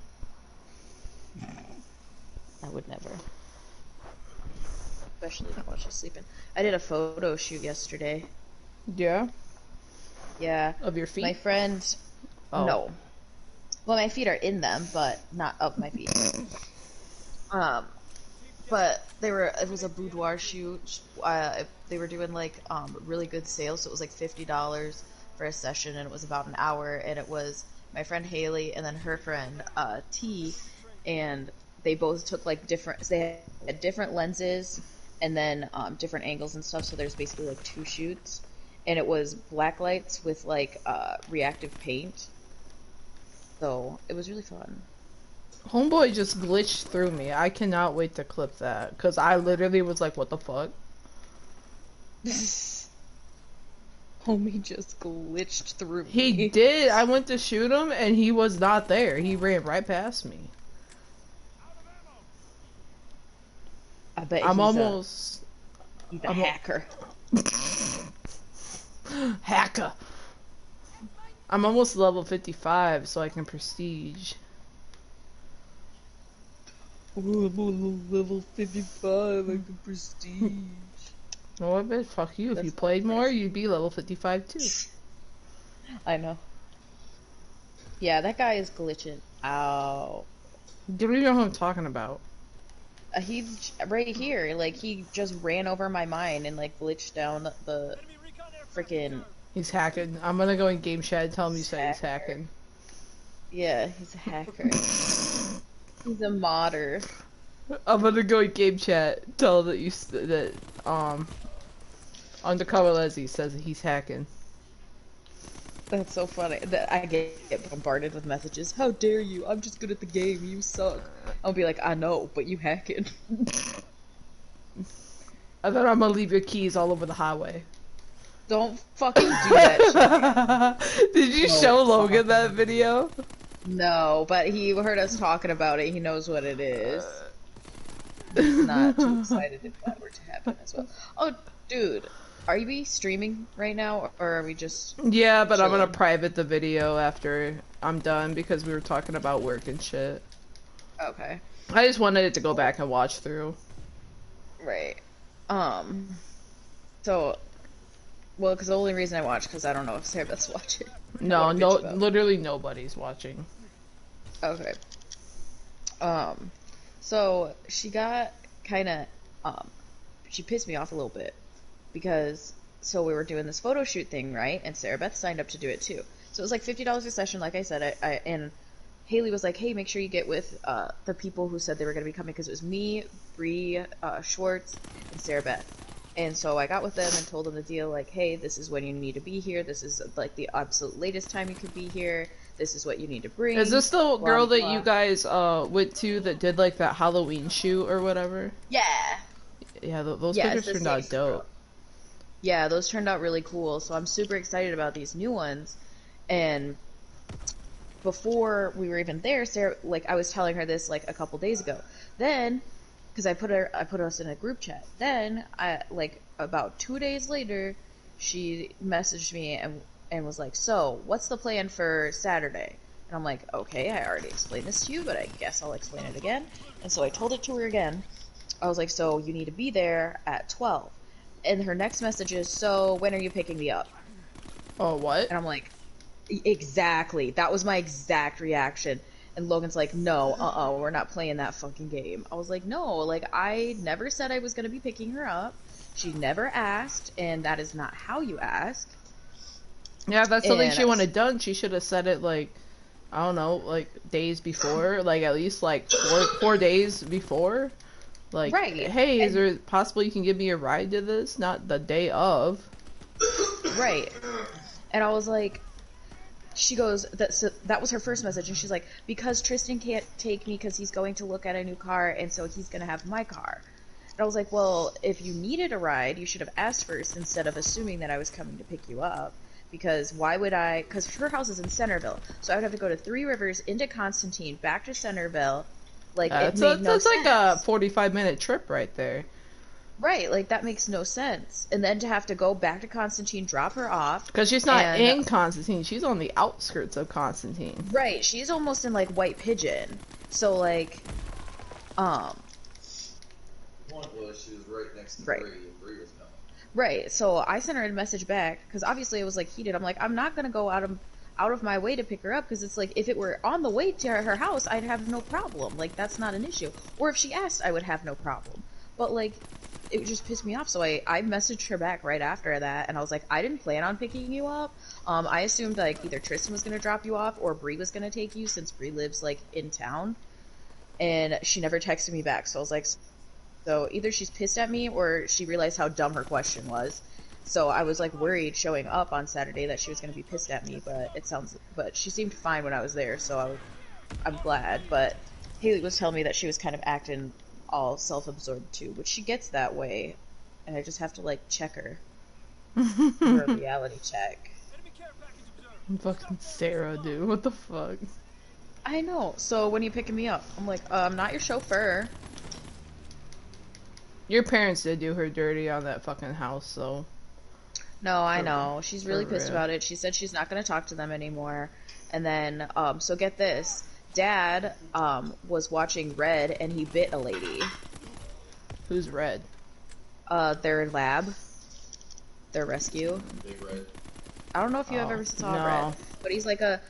I would never. Especially not while she's sleeping. I did a photo shoot yesterday. Yeah? Yeah. Of your feet? My friend... Oh. No. Well, my feet are in them, but not of my feet. But it was a boudoir shoot. They were doing like really good sales, so it was like $50 for a session, and it was about an hour, and it was my friend Haley and then her friend T, and they both took like they had different lenses and then different angles and stuff, so there's basically like 2 shoots, and it was black lights with like reactive paint, so it was really fun. Homeboy just glitched through me. I cannot wait to clip that. Because I literally was like, what the fuck? Homie just glitched through me. He did. I went to shoot him and he was not there. He ran right past me. I bet I'm he's a hacker. Hacker. I'm almost level 55, so I can prestige. Oh, I'm level 55, I can prestige. Oh, I bet fuck you. If you played more, you'd be level 55 too. I know. Yeah, that guy is glitching out. Do you know who I'm talking about? He's right here. Like, he just ran over my mine and, like, glitched down the freaking... He's hacking. I'm gonna go in game chat and tell him you said he's hacking. Yeah, he's a hacker. He's a modder. I'm gonna go in game chat, tell him that Undercover Leslie says that he's hacking. That's so funny. That I get bombarded with messages. How dare you? I'm just good at the game. You suck. I'll be like, I know, but you hacking. I thought I'm gonna leave your keys all over the highway. Don't fucking do that shit. Did you show Logan that video? No, but he heard us talking about it. He knows what it is. He's not too excited if that were to happen as well. Oh, dude. Are you streaming right now, or are we just Yeah, but I'm gonna chilling? private the video after I'm done because we were talking about work and shit. Okay. I just wanted it to go back and watch through. Right. Um. So, well, because the only reason I watch, because I don't know if Sarah Beth's watching. I No, want to bitch no, about. literally nobody's watching. Okay. Um. So she got kind of she pissed me off a little bit because so we were doing this photo shoot thing, right? And Sarah Beth signed up to do it too. So it was like $50 a session, like I said. And Haley was like, "Hey, make sure you get with the people who said they were going to be coming," because it was me, Bree, Schwartz, and Sarah Beth. And so I got with them and told them the deal, like, "Hey, this is when you need to be here. This is like the absolute latest time you could be here. This is what you need to Is bring." this the Blah girl blah that you blah. guys went to that did like that Halloween shoot or whatever? Yeah, Yeah, those yeah, it's pictures the turned same out girl. dope. Yeah, those turned out really cool. So I'm super excited about these new ones. And before we were even there, Sarah, like I was telling her this like a couple days ago. Then, because I put us in a group chat. Then I like about 2 days later, she messaged me and was like, "So, what's the plan for Saturday?" And I'm like, "Okay, I already explained this to you, but I guess I'll explain it again." And so I told it to her again. I was like, "So you need to be there at 12." And her next message is, "So when are you picking me up?" Oh, what? And I'm like, exactly. That was my exact reaction. And Logan's like, "No, we're not playing that fucking game." I was like, "No, like, I never said I was going to be picking her up. She never asked, and that is not how you ask." Yeah, if that's something And, she wanted done, she should have said it like, I don't know, like days before, like at least like four days before. Like, right. hey, is And, there possible you can give me a ride to this? Not the day of. right. And I was like, she goes, that was her first message. And she's like, "Because Tristan can't take me because he's going to look at a new car, and so he's going to have my car." And I was like, "Well, if you needed a ride, you should have asked first instead of assuming that I was coming to pick you up. Because why would I? Because her house is in Centerville, so I would have to go to Three Rivers, into Constantine, back to Centerville. Like, it made no That's like a sense. 45-minute trip right there. Right, like, that makes no sense. And then to have to go back to Constantine, drop her off, Because she's not and, in Constantine, she's on the outskirts of Constantine. right, she's almost in, like, White Pigeon. So, like, um, Point was she was right next to right. Bree, and Bree was coming. Right. So I sent her a message back because obviously it was like heated. I'm like, I'm not gonna go out of my way to pick her up because it's like if it were on the way to her house, I'd have no problem. Like that's not an issue. Or if she asked, I would have no problem. But like, it just pissed me off. So I messaged her back right after that, and I was like, I didn't plan on picking you up. I assumed like either Tristan was gonna drop you off or Bree was gonna take you since Bree lives like in town. And she never texted me back. So I was like, so either she's pissed at me or she realized how dumb her question was. So I was like worried showing up on Saturday that she was going to be pissed at me, but she seemed fine when I was there, so I'm glad. But Haley was telling me that she was kind of acting all self-absorbed too, which she gets that way, and I just have to like check her, give her a reality check. Fucking Sarah, dude. What the fuck? I know. So when are you picking me up? I'm like, I'm not your chauffeur. Your parents did do her dirty on that fucking house, so. No, I know. She's really For pissed real. about it. She said she's not going to talk to them anymore. And then, so get this. Dad, was watching Red and he bit a lady. Who's red? Their lab. Their rescue. Big Red. I don't know if you have Oh, ever saw no. Red, but he's like a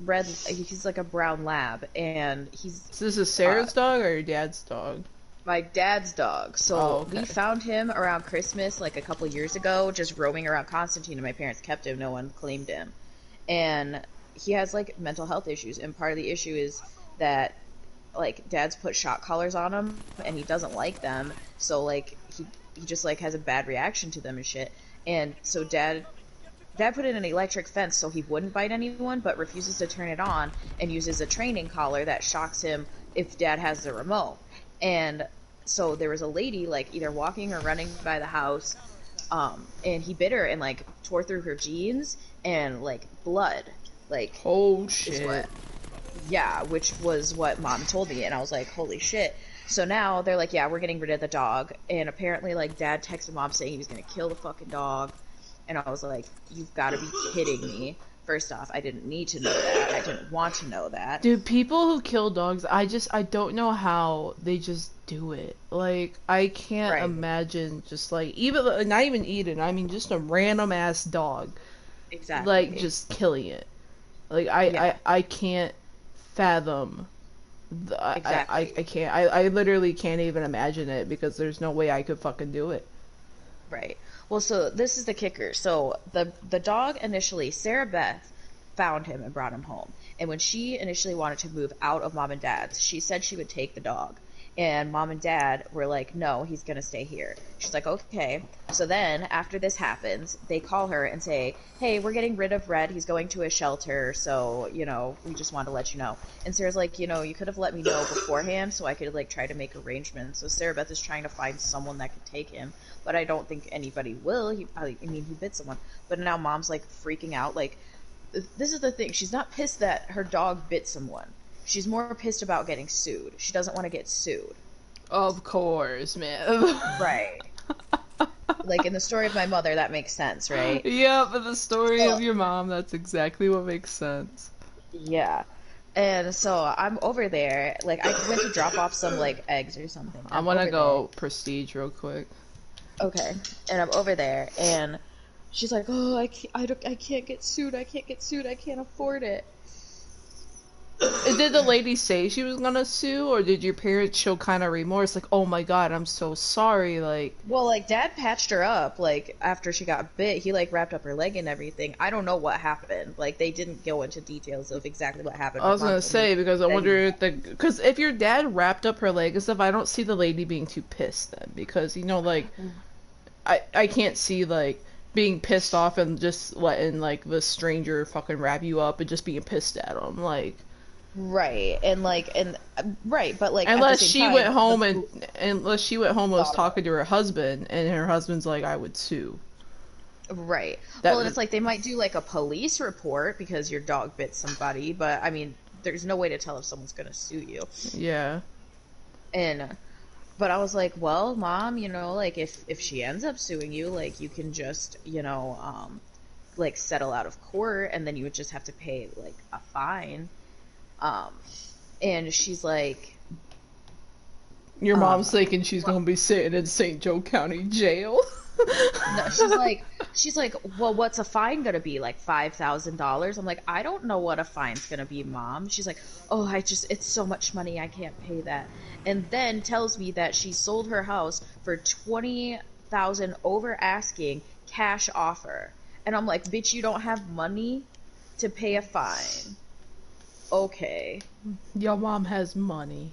red, he's like a brown lab, and So this is Sarah's dog or your dad's dog? my dad's dog. So Oh, okay. we found him around Christmas, like a couple years ago, just roaming around Constantine, and my parents kept him. No one claimed him. And he has, like, mental health issues, and part of the issue is that, like, Dad's put shock collars on him, and he doesn't like them, so, like, he just, like, has a bad reaction to them and shit. And so Dad put in an electric fence so he wouldn't bite anyone, but refuses to turn it on, and uses a training collar that shocks him if Dad has the remote. And so there was a lady, like, either walking or running by the house, and he bit her and, like, tore through her jeans, and, like, blood, like, Oh, is shit. what, yeah, which was what Mom told me, and I was like, holy shit. So now they're like, yeah, we're getting rid of the dog. And apparently, like, dad texted mom saying he was going to kill the fucking dog. And I was like, you've got to be kidding me. First off, I didn't need to know that. I didn't want to know that. Dude, people who kill dogs, I don't know how they just do it. Like, I can't Right. imagine just like, even, not even Eden, I mean just a random ass dog. Exactly. Like, just killing it. Like, Yeah. I can't fathom. Exactly. I can't. I literally can't even imagine it because there's no way I could fucking do it. Right. Well, so this is the kicker. So the dog initially, Sarah Beth found him and brought him home. And when she initially wanted to move out of mom and dad's, she said she would take the dog. And mom and dad were like, no, he's going to stay here. She's like, okay. So then after this happens, they call her and say, hey, we're getting rid of Red. He's going to a shelter. So, you know, we just wanted to let you know. And Sarah's like, you know, you could have let me know beforehand so I could like try to make arrangements. So Sarah Beth is trying to find someone that could take him. But I don't think anybody will. I mean, he bit someone. But now mom's like freaking out. Like, this is the thing. She's not pissed that her dog bit someone. She's more pissed about getting sued. She doesn't want to get sued. Of course, man. Right. Like in the story of my mother, that makes sense, right? Yeah, but the story So- of your mom, that's exactly what makes sense. Yeah. And so I'm over there. Like, I went to drop off some, like, eggs or something. I want to go prestige real quick. Okay. And I'm over there, and she's like, oh, I can't get sued. I can't get sued. I can't afford it. Did the lady say she was gonna sue, or did your parents show kind of remorse? Like, oh my god, I'm so sorry. Like, Well, like, Dad patched her up, like, after she got bit. He, like, wrapped up her leg and everything. I don't know what happened. Like, they didn't go into details of exactly what happened. I was Mom gonna told say, me because I that wonder if because if your dad wrapped up her leg and stuff, I don't see the lady being too pissed then, because, you know, like, I can't see, like, being pissed off and just letting, like, the stranger fucking wrap you up and just being pissed at him, like. Right, and like, and right, but like, Unless at the same she time, went home and was thought talking to her husband, and her husband's like, I would sue. right. That Well, and was- it's like they might do like a police report because your dog bit somebody, but I mean, there's no way to tell if someone's gonna sue you. Yeah. And, but I was like, well, mom, you know, like if she ends up suing you, like you can just, you know, like settle out of court, and then you would just have to pay like a fine. And she's like, Your mom's thinking she's gonna be sitting in St. Joe County Jail. no, she's like, well, what's a fine gonna be? Like $5,000? I'm like, I don't know what a fine's gonna be, mom. She's like, oh, it's so much money, I can't pay that. And then tells me that she sold her house for $20,000 over asking, cash offer. And I'm like, bitch, you don't have money to pay a fine. Okay. Your mom has money.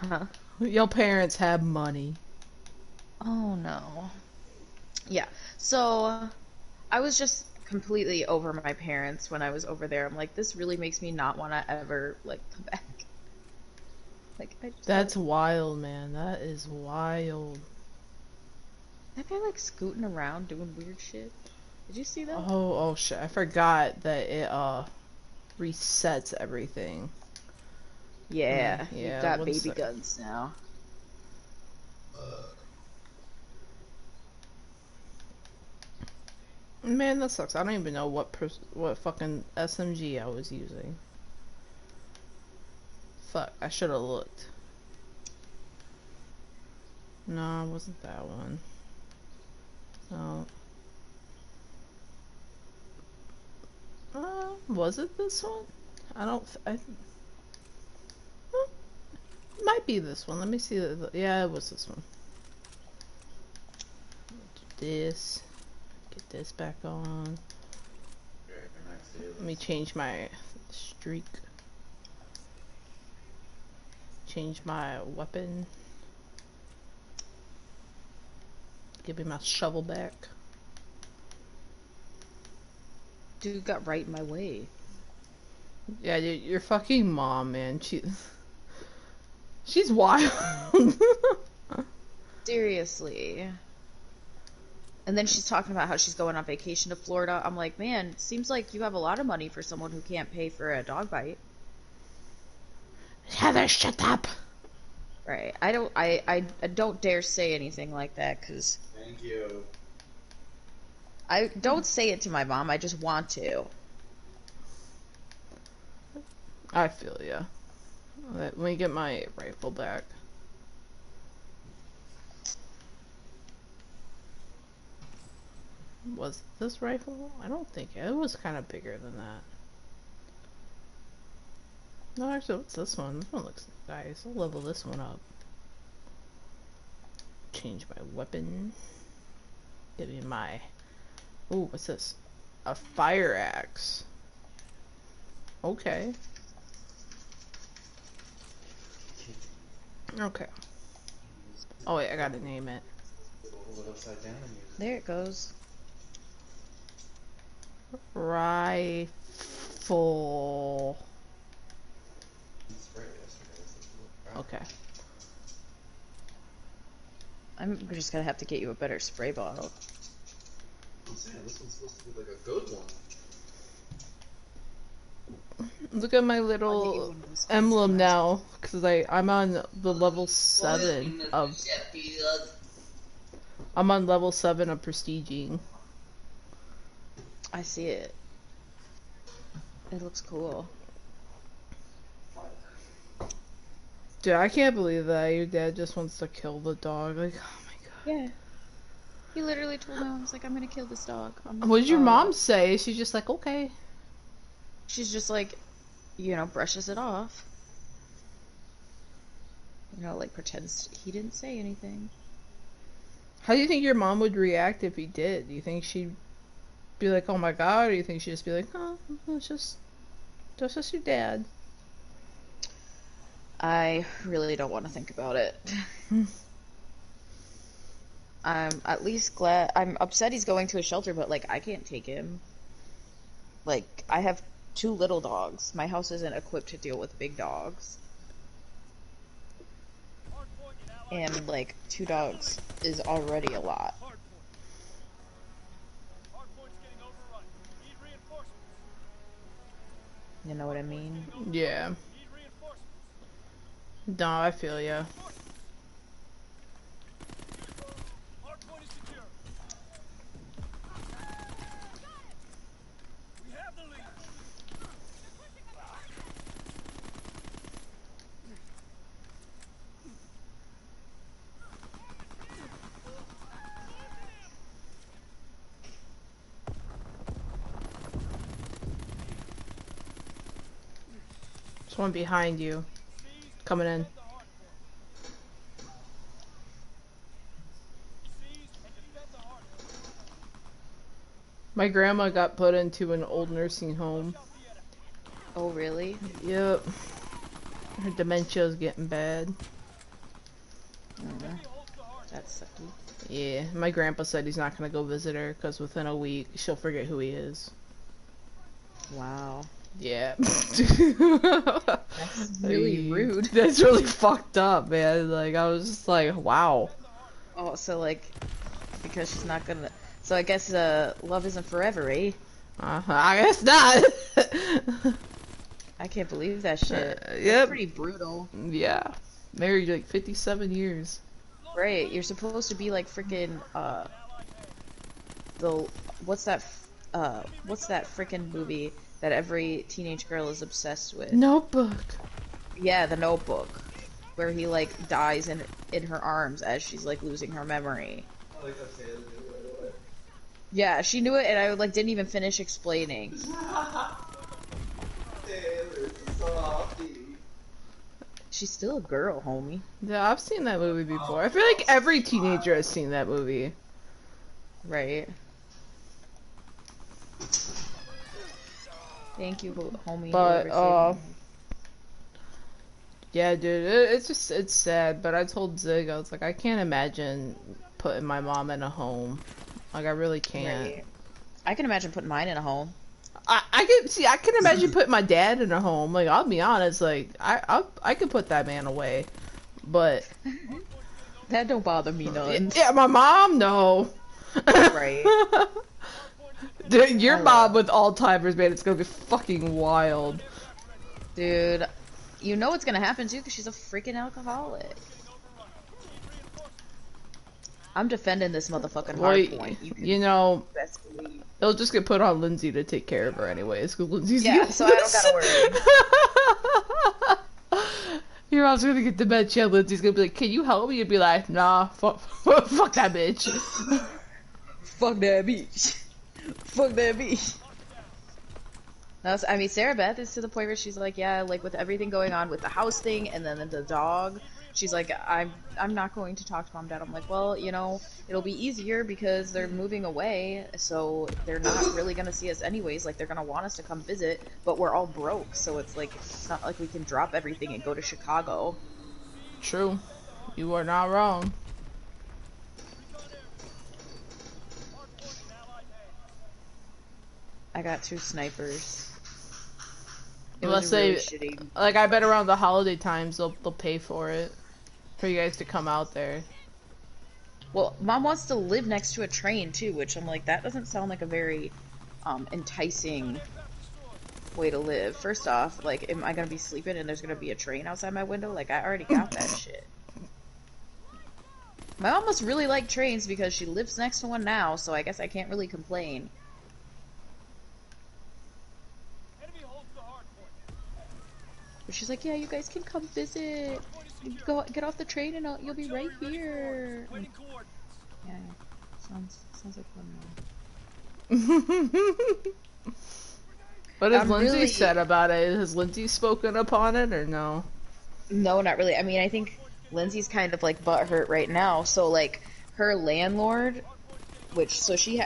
Uh-huh. Your parents have money. Oh no. Yeah. So I was just completely over my parents when I was over there. I'm like, this really makes me not want to ever like come back. Like, That's wild, man. That is wild. that guy like scooting around doing weird shit. Did you see that? Oh shit. I forgot that it resets everything. Yeah. Yeah, You've got one baby sec. guns now. Man, that sucks. I don't even know what fucking SMG I was using. Fuck, I should have looked. No, it wasn't that one. No. Was it this one? I don't. Might be this one. Let me see. Yeah, it was this one. Do this. Get this back on. Let me change my streak. Change my weapon. Give me my shovel back. Dude got right in my way. Yeah, your fucking mom, man. She's wild. Seriously. And then she's talking about how she's going on vacation to Florida. I'm like, man, it seems like you have a lot of money for someone who can't pay for a dog bite. Heather, shut up. Right. I don't dare say anything like that, because Thank you. I don't say it to my mom, I just want to. I feel ya. Let me get my rifle back. Was this rifle? I don't think it was kind of bigger than that. No, actually, what's this one? This one looks nice. I'll level this one up. Change my weapon. Get in my... Ooh, what's this? A fire axe. Okay. Okay. Oh wait, I gotta name it. Hold it upside down and use it. There it goes. Rifle. It's right yesterday. It's just a little Okay. I'm just gonna have to get you a better spray bottle. I'm saying this one's supposed to be like a good one. Look at my I'll get you little one of those emblem customized- now, because I'm on the level 7 of... I'm on level 7 of prestiging. I see it. It looks cool. Dude, I can't believe that your dad just wants to kill the dog. Like, oh my god. Yeah. He literally told me, I was like, I'm gonna kill this dog. What did your mom say? She's just like, okay. She's just like, you know, brushes it off. You know, like pretends he didn't say anything. How do you think your mom would react if he did? Do you think she'd be like, oh my god? Or do you think she'd just be like, oh, that's just your dad? I really don't want to think about it. I'm at least glad. I'm upset he's going to a shelter, but like I can't take him. Like I have 2 little dogs. My house isn't equipped to deal with big dogs. And like 2 dogs is already a lot. You know what I mean? Yeah. No, I feel ya. There's one behind you. Coming in. My grandma got put into an old nursing home. Oh really? Yep. Her dementia is getting bad. That's sucky. Yeah, my grandpa said he's not gonna go visit her because within a week she'll forget who he is. Wow. Yeah. That's really rude. That's really fucked up, man. Like, I was just like, wow. Oh, so like, because she's not gonna. So I guess love isn't forever, eh? I guess not. I can't believe that shit. Yep. That's pretty brutal. Yeah. Married like 57 years. Right, you're supposed to be like freaking the what's that freaking movie that every teenage girl is obsessed with? Notebook. Yeah, The Notebook, where he like dies in her arms as she's like losing her memory. I like that Taylor did it right away. Yeah, she knew it, and I like didn't even finish explaining. Taylor's a softie. She's still a girl, homie. Yeah, I've seen that movie before. I feel like every teenager has seen that movie. Right. Thank you, homie. But, whoever saved me. yeah, dude, it's sad, but I told Zig, I was like, I can't imagine putting my mom in a home. Like, I really can't. Right. I can imagine putting mine in a home. I can imagine putting my dad in a home. Like, I'll be honest, like, I could put that man away. But, That don't bother me none. yeah, my mom, no. Right. Dude, your mom with Alzheimer's, man, it's gonna be fucking wild. Dude, You know what's gonna happen too, because she's a freaking alcoholic. I'm defending this motherfucking Well, hard point. You can you know, best believe. it'll just get put on Lindsay to take care of her anyways, because Lindsay's Yeah, so I don't gotta worry. Your mom's gonna get dementia, Lindsay's gonna be like, can you help me? You'd be like, nah, fuck that bitch. Fuck that bitch. Fuck that bitch. No, I mean, Sarah Beth is to the point where she's like, yeah, like with everything going on with the house thing and then the dog, she's like, I'm not going to talk to mom and dad. I'm like, well, you know, it'll be easier because they're moving away, so they're not really gonna see us anyways. Like, they're gonna want us to come visit, but we're all broke, so it's like, it's not like we can drop everything and go to Chicago. True. You are not wrong. I got 2 snipers. It Unless was really they, shitty. like, I bet around the holiday times they'll pay for it. For you guys to come out there. Well, mom wants to live next to a train too, which I'm like, that doesn't sound like a very enticing way to live. First off, like, am I gonna be sleeping and there's gonna be a train outside my window? Like, I already got that shit. My mom must really like trains because she lives next to one now, so I guess I can't really complain. But she's like, yeah, you guys can come visit. You go get off the train and you'll be right here. Yeah, sounds like fun. What has Lindsay said about it? Has Lindsay spoken upon it or no? No, not really. I mean, I think Lindsay's kind of like butthurt right now. So like her landlord, so she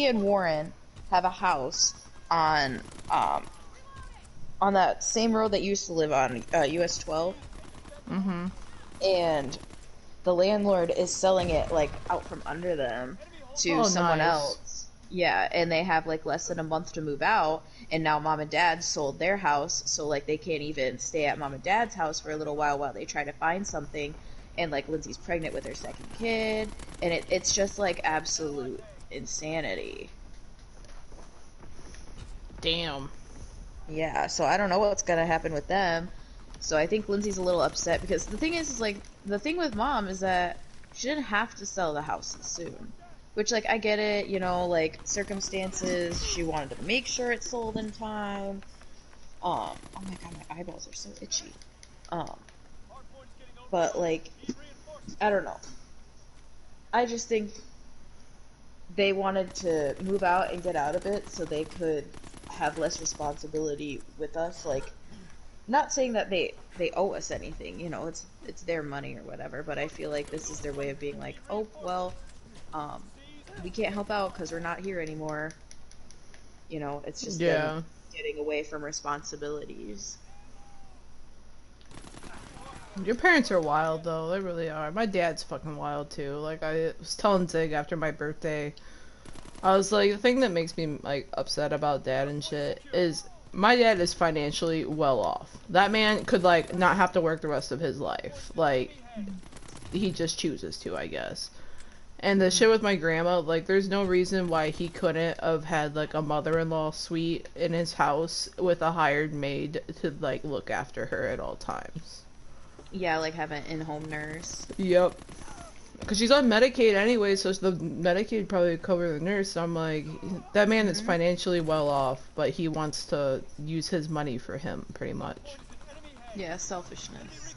and Warren have a house on that same road that you used to live on, US 12. Mm-hmm. And the landlord is selling it like out from under them to someone else. Yeah, and they have like less than a month to move out, and now mom and dad sold their house, so like they can't even stay at mom and dad's house for a little while they try to find something. And like Lindsay's pregnant with her second kid, and it's just like absolute insanity. Damn. Yeah, so I don't know what's gonna happen with them. So I think Lindsay's a little upset because the thing is like, the thing with mom is that she didn't have to sell the house soon. Which, like, I get it, you know, like, circumstances, she wanted to make sure it sold in time. Oh my god, my eyeballs are so itchy. But, like, I don't know. I just think they wanted to move out and get out of it so they could have less responsibility with us. Like, not saying that they owe us anything, you know, it's their money or whatever, but I feel like this is their way of being like, oh, well, we can't help out because we're not here anymore. You know, it's just them getting away from responsibilities. Your parents are wild, though. They really are. My dad's fucking wild, too. Like, I was telling Zig after my birthday, I was like, the thing that makes me, like, upset about dad and shit is my dad is financially well off. That man could, like, not have to work the rest of his life. Like, he just chooses to, I guess. And the shit with my grandma, like, there's no reason why he couldn't have had, like, a mother-in-law suite in his house with a hired maid to, like, look after her at all times. Yeah, like have an in-home nurse. Yep. Because she's on Medicaid anyway, so the Medicaid probably cover the nurse. So I'm like, that man is financially well off, but he wants to use his money for him, pretty much. Yeah, selfishness.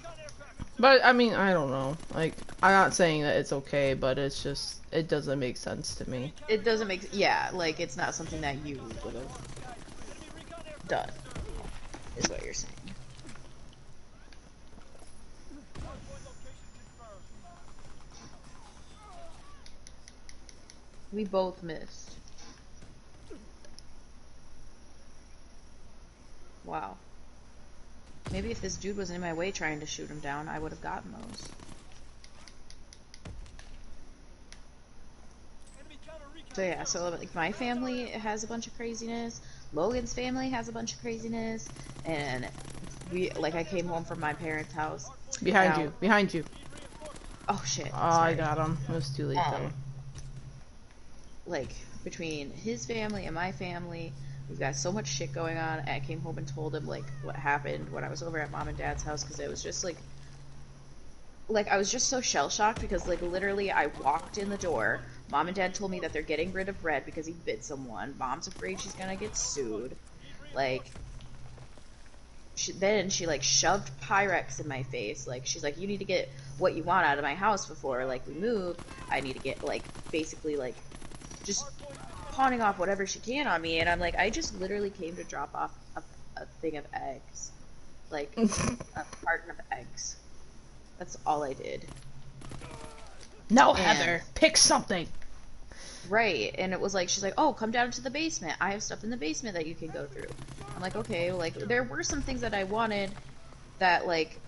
But, I mean, I don't know. Like, I'm not saying that it's okay, but it's just, it doesn't make sense to me. It doesn't make, yeah, like, it's not something that you would have done, is what you're saying. We both missed. Wow. Maybe if this dude was in my way trying to shoot him down, I would have gotten those. So yeah, so like my family has a bunch of craziness, Logan's family has a bunch of craziness, and I came home from my parents' house. Behind you. Oh shit. Oh, sorry. I got him. It was too late though. Like, between his family and my family, We've got so much shit going on. And I came home and told him like what happened when I was over at mom and dad's house because it was just like I was just so shell shocked because like literally I walked in the door. Mom and dad told me that they're getting rid of Red because he bit someone. Mom's afraid she's gonna get sued. Like then she like shoved Pyrex in my face. Like she's like, you need to get what you want out of my house before like we move. I need to get like basically like just pawning off whatever she can on me. And I'm like, I just literally came to drop off a thing of eggs, like a carton of eggs. That's all I did. No, Heather, pick something. Right, and it was like, she's like, oh, come down to the basement. I have stuff in the basement that you can go through. I'm like, okay, like, there were some things that I wanted that, like,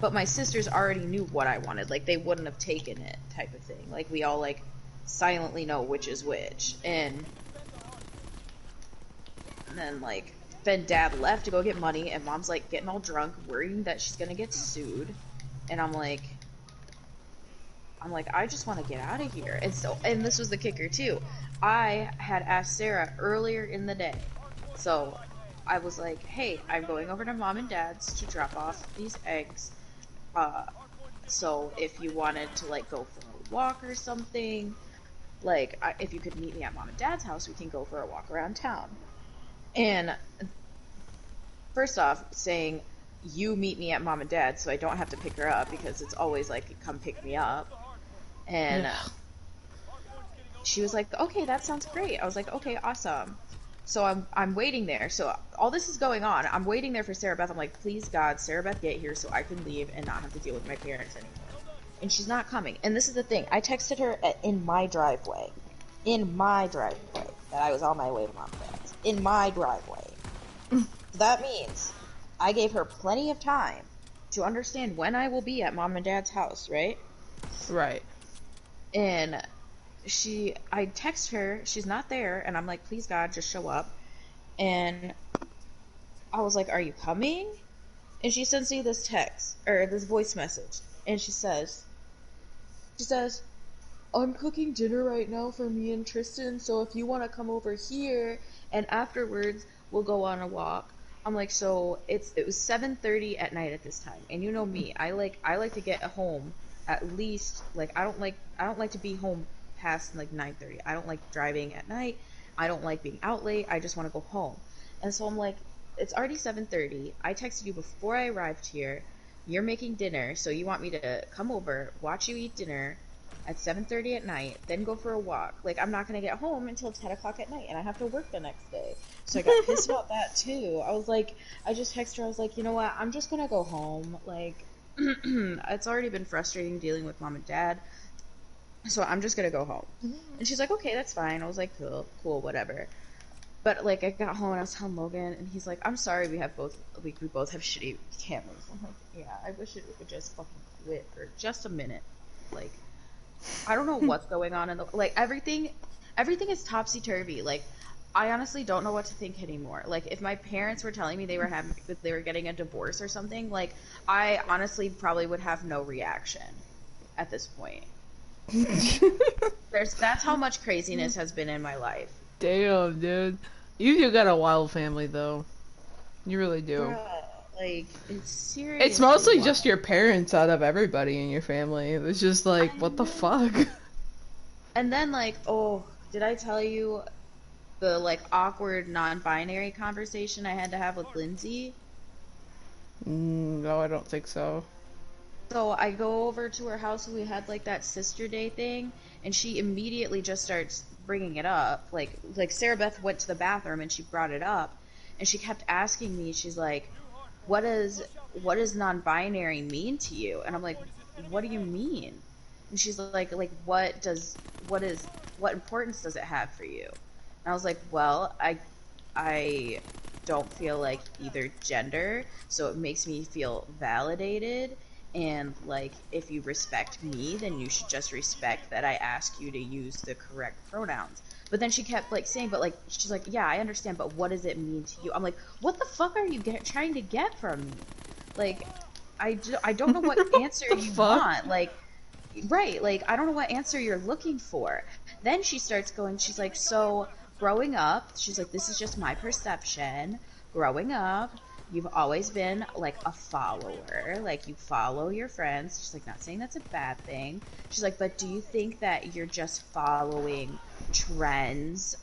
but my sisters already knew what I wanted. Like, they wouldn't have taken it type of thing. Like, we all, like, silently know which is which. And then, like, then Dad left to go get money, and Mom's, like, getting all drunk, worrying that she's gonna get sued. And I'm like, I just want to get out of here. And this was the kicker too. I had asked Sarah earlier in the day. So I was like, hey, I'm going over to mom and dad's to drop off these eggs. So if you wanted to like go for a walk or something, like if you could meet me at mom and dad's house, we can go for a walk around town. And first off, saying you meet me at mom and dad so I don't have to pick her up because it's always like come pick me up. And she was like, okay, that sounds great. I was like, okay, awesome. So I'm waiting there. So all this is going on. I'm waiting there for Sarah Beth. I'm like, please God, Sarah Beth, get here so I can leave and not have to deal with my parents anymore. And she's not coming. And this is the thing. I texted her in my driveway. In my driveway. That I was on my way to mom and dad's. In my driveway. That means I gave her plenty of time to understand when I will be at mom and dad's house, right? Right. And I text her, she's not there, and I'm like, please God, just show up. And I was like, are you coming? And she sends me this text, or this voice message, and she says, I'm cooking dinner right now for me and Tristan, so if you want to come over here, and afterwards, we'll go on a walk. I'm like, so it was 7:30 at night at this time, and you know me, I like to get home at least, like, I don't like to be home past like 9:30. I don't like driving at night. I don't like being out late. I just want to go home. And so I'm like, it's already 7:30. I texted you before I arrived here. You're making dinner, so you want me to come over, watch you eat dinner at 7:30 at night, then go for a walk. Like, I'm not going to get home until 10 o'clock at night, and I have to work the next day. So I got pissed about that, too. I was like, I just texted her. I was like, you know what? I'm just going to go home. Like, it's already been frustrating dealing with mom and dad, so I'm just gonna go home. And she's like, okay, that's fine. I was like, cool, whatever. But like, I got home and I was telling Logan, and he's like, I'm sorry, we both have shitty cameras. I'm like, yeah, I wish it would just fucking quit for just a minute. Like, I don't know what's going on in the, like, everything is topsy-turvy. Like, I honestly don't know what to think anymore. Like, if my parents were telling me they were getting a divorce or something, like, I honestly probably would have no reaction at this point. That's how much craziness has been in my life. Damn, dude. You got a wild family, though. You really do. Bruh, like, it's serious. It's mostly just your parents out of everybody in your family. It's just like, what the fuck? And then, like, oh, did I tell you the, like, awkward non-binary conversation I had to have with Lindsay? No, I don't think so. So I go over to her house and we had, like, that sister day thing, and she immediately just starts bringing it up. Like Sarah Beth went to the bathroom and she brought it up, and she kept asking me, she's like, what does non-binary mean to you? And I'm like, what do you mean? And she's like, what importance does it have for you? And I was like, well, I don't feel like either gender, so it makes me feel validated, and like, if you respect me, then you should just respect that I ask you to use the correct pronouns. But then she kept like saying, but like, she's like, yeah, I understand, but what does it mean to you? I'm like, what the fuck are you trying to get from me? Like, I don't know what answer you want. Like, right, like, I don't know what answer you're looking for. Then she starts going, she's like, so growing up, she's like, this is just my perception. Growing up, you've always been like a follower. Like you follow your friends. She's like, not saying that's a bad thing. She's like, but do you think that you're just following trends,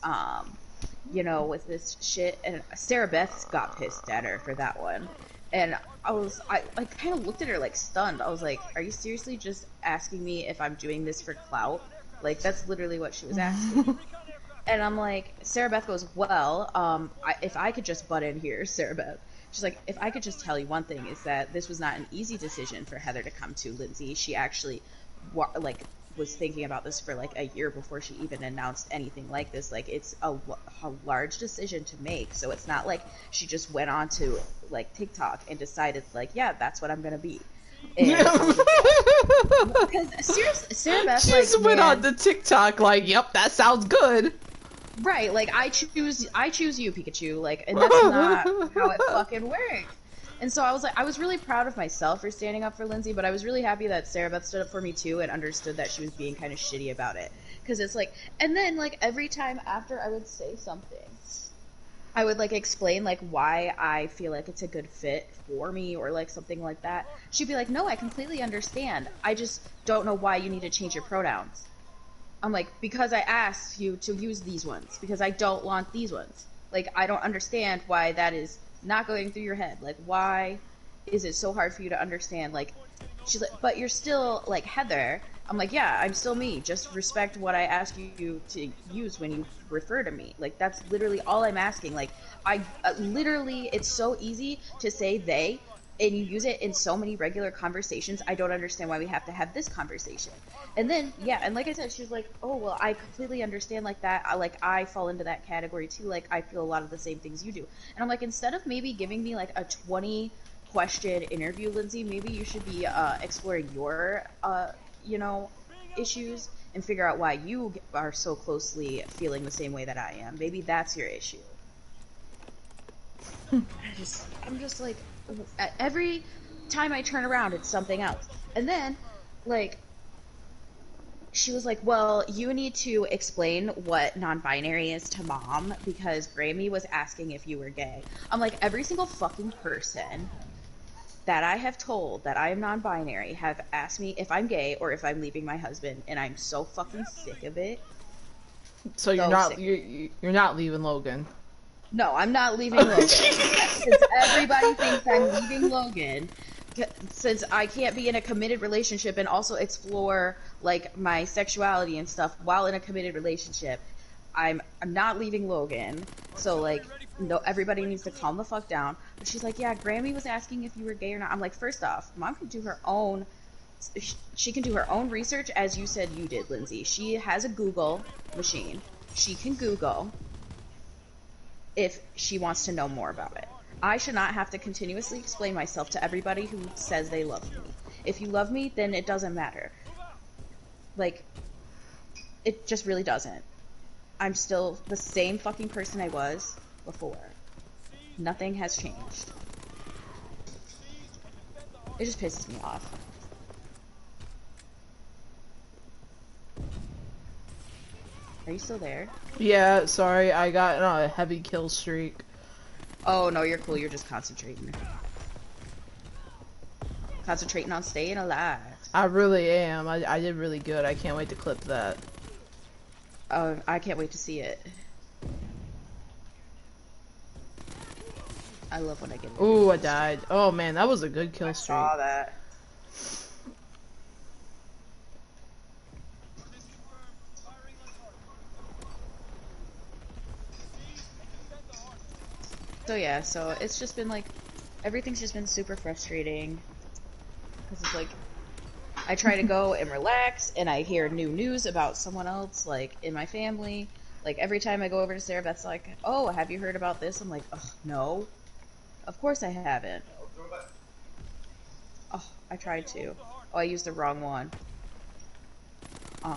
you know, with this shit? And Sarah Beth got pissed at her for that one. And I like kind of looked at her like stunned. I was like, are you seriously just asking me if I'm doing this for clout? Like that's literally what she was asking. And I'm like, Sarah Beth goes, well, if I could just butt in here, Sarah Beth. She's like, if I could just tell you one thing is that this was not an easy decision for Heather to come to, Lindsay. She actually, was thinking about this for like a year before she even announced anything like this. Like, it's a large decision to make. So it's not like she just went on to like TikTok and decided like, yeah, that's what I'm gonna be. And because seriously, Sarah Beth She like just went on the TikTok like, yep, that sounds good. Right, like I choose you, Pikachu, like, and that's not how it fucking works. And so I was like, I was really proud of myself for standing up for Lindsay, but I was really happy that Sarah Beth stood up for me too and understood that she was being kind of shitty about it. Because it's like, and then like every time after I would say something, I would like explain like why I feel like it's a good fit for me or like something like that. She'd be like, no, I completely understand. I just don't know why you need to change your pronouns. I'm like, because I asked you to use these ones, because I don't want these ones. Like, I don't understand why that is not going through your head. Like, why is it so hard for you to understand? Like, she's like, but you're still, like, Heather. I'm like, yeah, I'm still me. Just respect what I ask you to use when you refer to me. Like, that's literally all I'm asking. Like, literally, it's so easy to say they, and you use it in so many regular conversations. I don't understand why we have to have this conversation. And then, yeah, and like I said, she's like, oh, well, I completely understand like that. I fall into that category too. Like, I feel a lot of the same things you do. And I'm like, instead of maybe giving me like a 20-question interview, Lindsay, maybe you should be exploring your, you know, issues and figure out why you are so closely feeling the same way that I am. Maybe that's your issue. I'm just like, every time I turn around, it's something else. And then, like, she was like, well, you need to explain what non-binary is to mom because Grammy was asking if you were gay. I'm like, every single fucking person that I have told that I am non-binary have asked me if I'm gay or if I'm leaving my husband, and I'm so fucking sick of it. So you're not you're not leaving Logan. No, I'm not leaving Logan. Since everybody thinks I'm leaving Logan, since I can't be in a committed relationship and also explore like my sexuality and stuff while in a committed relationship, I'm not leaving Logan. So like, no, everybody needs to calm the fuck down. But she's like, yeah, Grammy was asking if you were gay or not. I'm like, first off, mom can do her own. She can do her own research, as you said you did, Lindsay. She has a Google machine. She can Google if she wants to know more about it. I should not have to continuously explain myself to everybody who says they love me. If you love me, then it doesn't matter. Like, it just really doesn't. I'm still the same fucking person I was before. Nothing has changed. It just pisses me off. Are you still there? Yeah, sorry, I got on a heavy kill streak. Oh, no, you're cool. You're just concentrating. Concentrating on staying alive. I really am. I did really good. I can't wait to clip that. I can't wait to see it. I love when I get it. Ooh, I died. Oh man, that was a good kill streak. I saw that. So yeah, so it's just been like, everything's just been super frustrating. Because it's like, I try to go and relax, and I hear new news about someone else, like, in my family. Like, every time I go over to Sarah Beth's like, oh, have you heard about this? I'm like, ugh, no. Of course I haven't. Oh, I tried to. Oh, I used the wrong one. And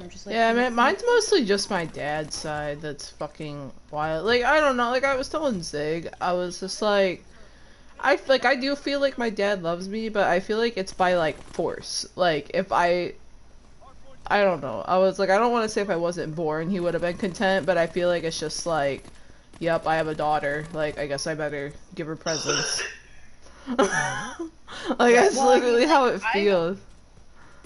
I'm just like, Yeah, man, mine's mostly just my dad's side that's fucking wild. Like, I don't know, like, I was telling Zig, I was just like, I do feel like my dad loves me, but I feel like it's by, like, force. Like, if I I don't know. I was like, I don't want to say if I wasn't born, he would have been content, but I feel like it's just like, yep, I have a daughter. Like, I guess I better give her presents. Like, that's Well, I mean, literally like, how it feels.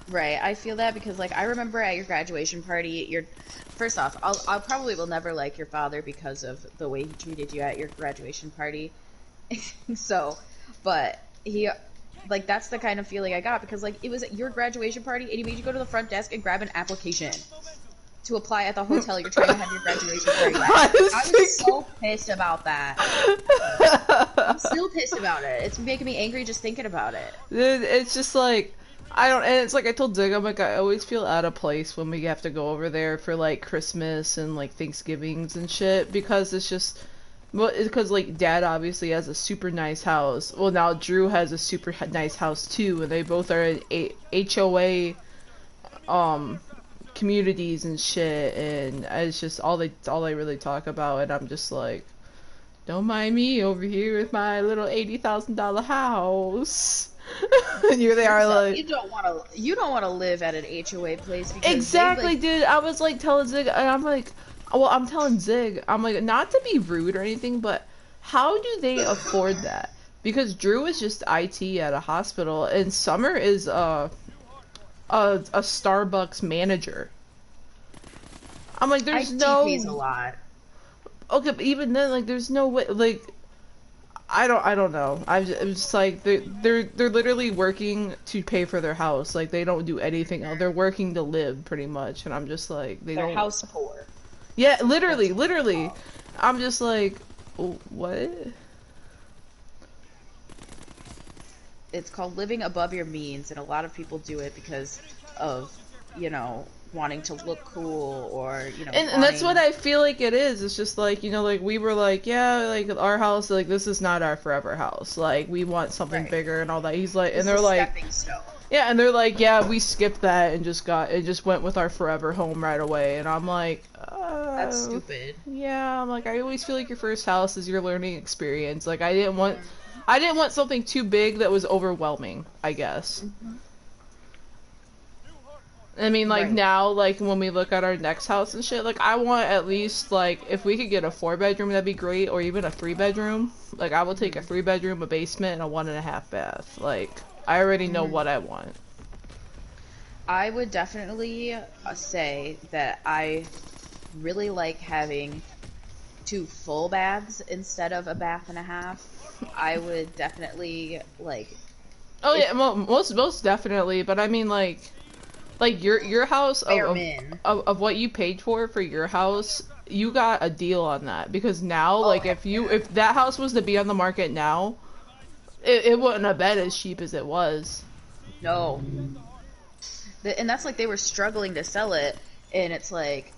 Right, I feel that because like I remember at your graduation party, your first off, I'll probably will never like your father because of the way he treated you at your graduation party. So, but he like that's the kind of feeling I got because like it was at your graduation party and he made you go to the front desk and grab an application to apply at the hotel you're trying to have your graduation party at. I was so pissed about that. I'm still pissed about it. It's making me angry just thinking about it. Dude, it's just like, I don't, and it's like I told Zig, I'm like, I always feel out of place when we have to go over there for like Christmas and like Thanksgivings and shit, because it's just, well, because like Dad obviously has a super nice house. Well, now Drew has a super nice house too, and they both are in HOA, communities and shit, and it's just all they really talk about, and I'm just like, don't mind me over here with my little $80,000 house. And here they are, like, you don't want to live at an HOA place because exactly, they, like, dude. I was like telling Zig, and I'm like, well, I'm telling Zig, I'm like, not to be rude or anything, but how do they afford that? Because Drew is just IT at a hospital, and Summer is a Starbucks manager. I'm like, there's IT no. pays a lot. Okay, but even then, like, there's no way, like, I don't know. I'm just like, they're literally working to pay for their house. Like, they don't do anything else. They're working to live, pretty much. And I'm just like, They're house poor. Yeah, literally. I'm just like, what? It's called living above your means, and a lot of people do it because of, you know, wanting to look cool or, you know, and that's what I feel like it is. It's just like, you know, like we were like, yeah, like our house, like this is not our forever house. Like we want something bigger and all that. He's like, and they're like, yeah, and they're like, yeah, we skipped that and just went with our forever home right away. And I'm like, that's stupid. Yeah, I'm like, I always feel like your first house is your learning experience. Like I didn't want something too big that was overwhelming, I guess. I mean, like, now, like, when we look at our next house and shit, like, I want at least, like, if we could get a 4-bedroom, that'd be great, or even a 3-bedroom. Like, I will take a 3-bedroom, a basement, and a 1.5 bath. Like, I already know what I want. I would definitely say that I really like having 2 full baths instead of a bath and a half. I would definitely, like... Oh, yeah, most definitely, but I mean, like your house of what you paid for your house, you got a deal on that, because now, like, if that house was to be on the market now, it wouldn't have been as cheap as it was. No. And that's like they were struggling to sell it, and it's like,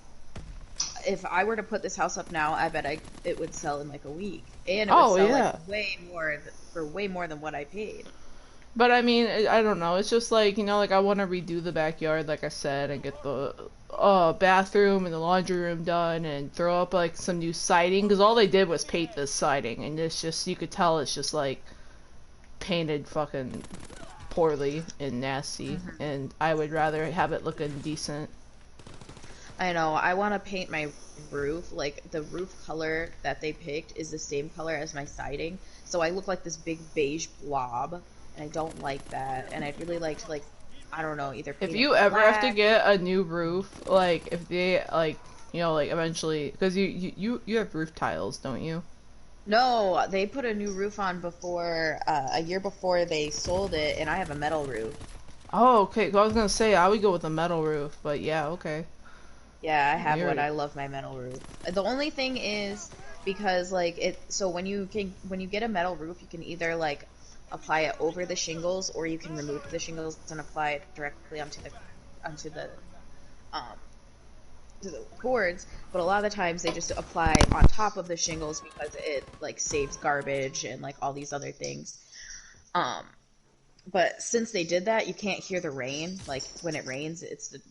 if I were to put this house up now, I bet it would sell in like a week, and it would sell like way more than what I paid. But I mean, I don't know. It's just like, you know, like I want to redo the backyard, like I said, and get the bathroom and the laundry room done, and throw up like some new siding, because all they did was paint this siding, and it's just, you could tell it's just like painted fucking poorly and nasty, and I would rather have it looking decent. I know. I want to paint my roof. Like, the roof color that they picked is the same color as my siding, so I look like this big beige blob. And I don't like that, and I'd really like to, like, I don't know, either paint if you ever have to get a new roof, like, if they, like, you know, like, eventually, because you have roof tiles, don't you? No, they put a new roof on before, a year before they sold it, and I have a metal roof. Oh, okay, well, I was gonna say, I would go with a metal roof, but yeah, okay. Yeah, I have one. I love my metal roof. The only thing is, because, like, so when you get a metal roof, you can either, like, apply it over the shingles, or you can remove the shingles and apply it directly onto the boards. But a lot of the times they just apply on top of the shingles because it like saves garbage and like all these other things. But since they did that, you can't hear the rain. Like when it rains,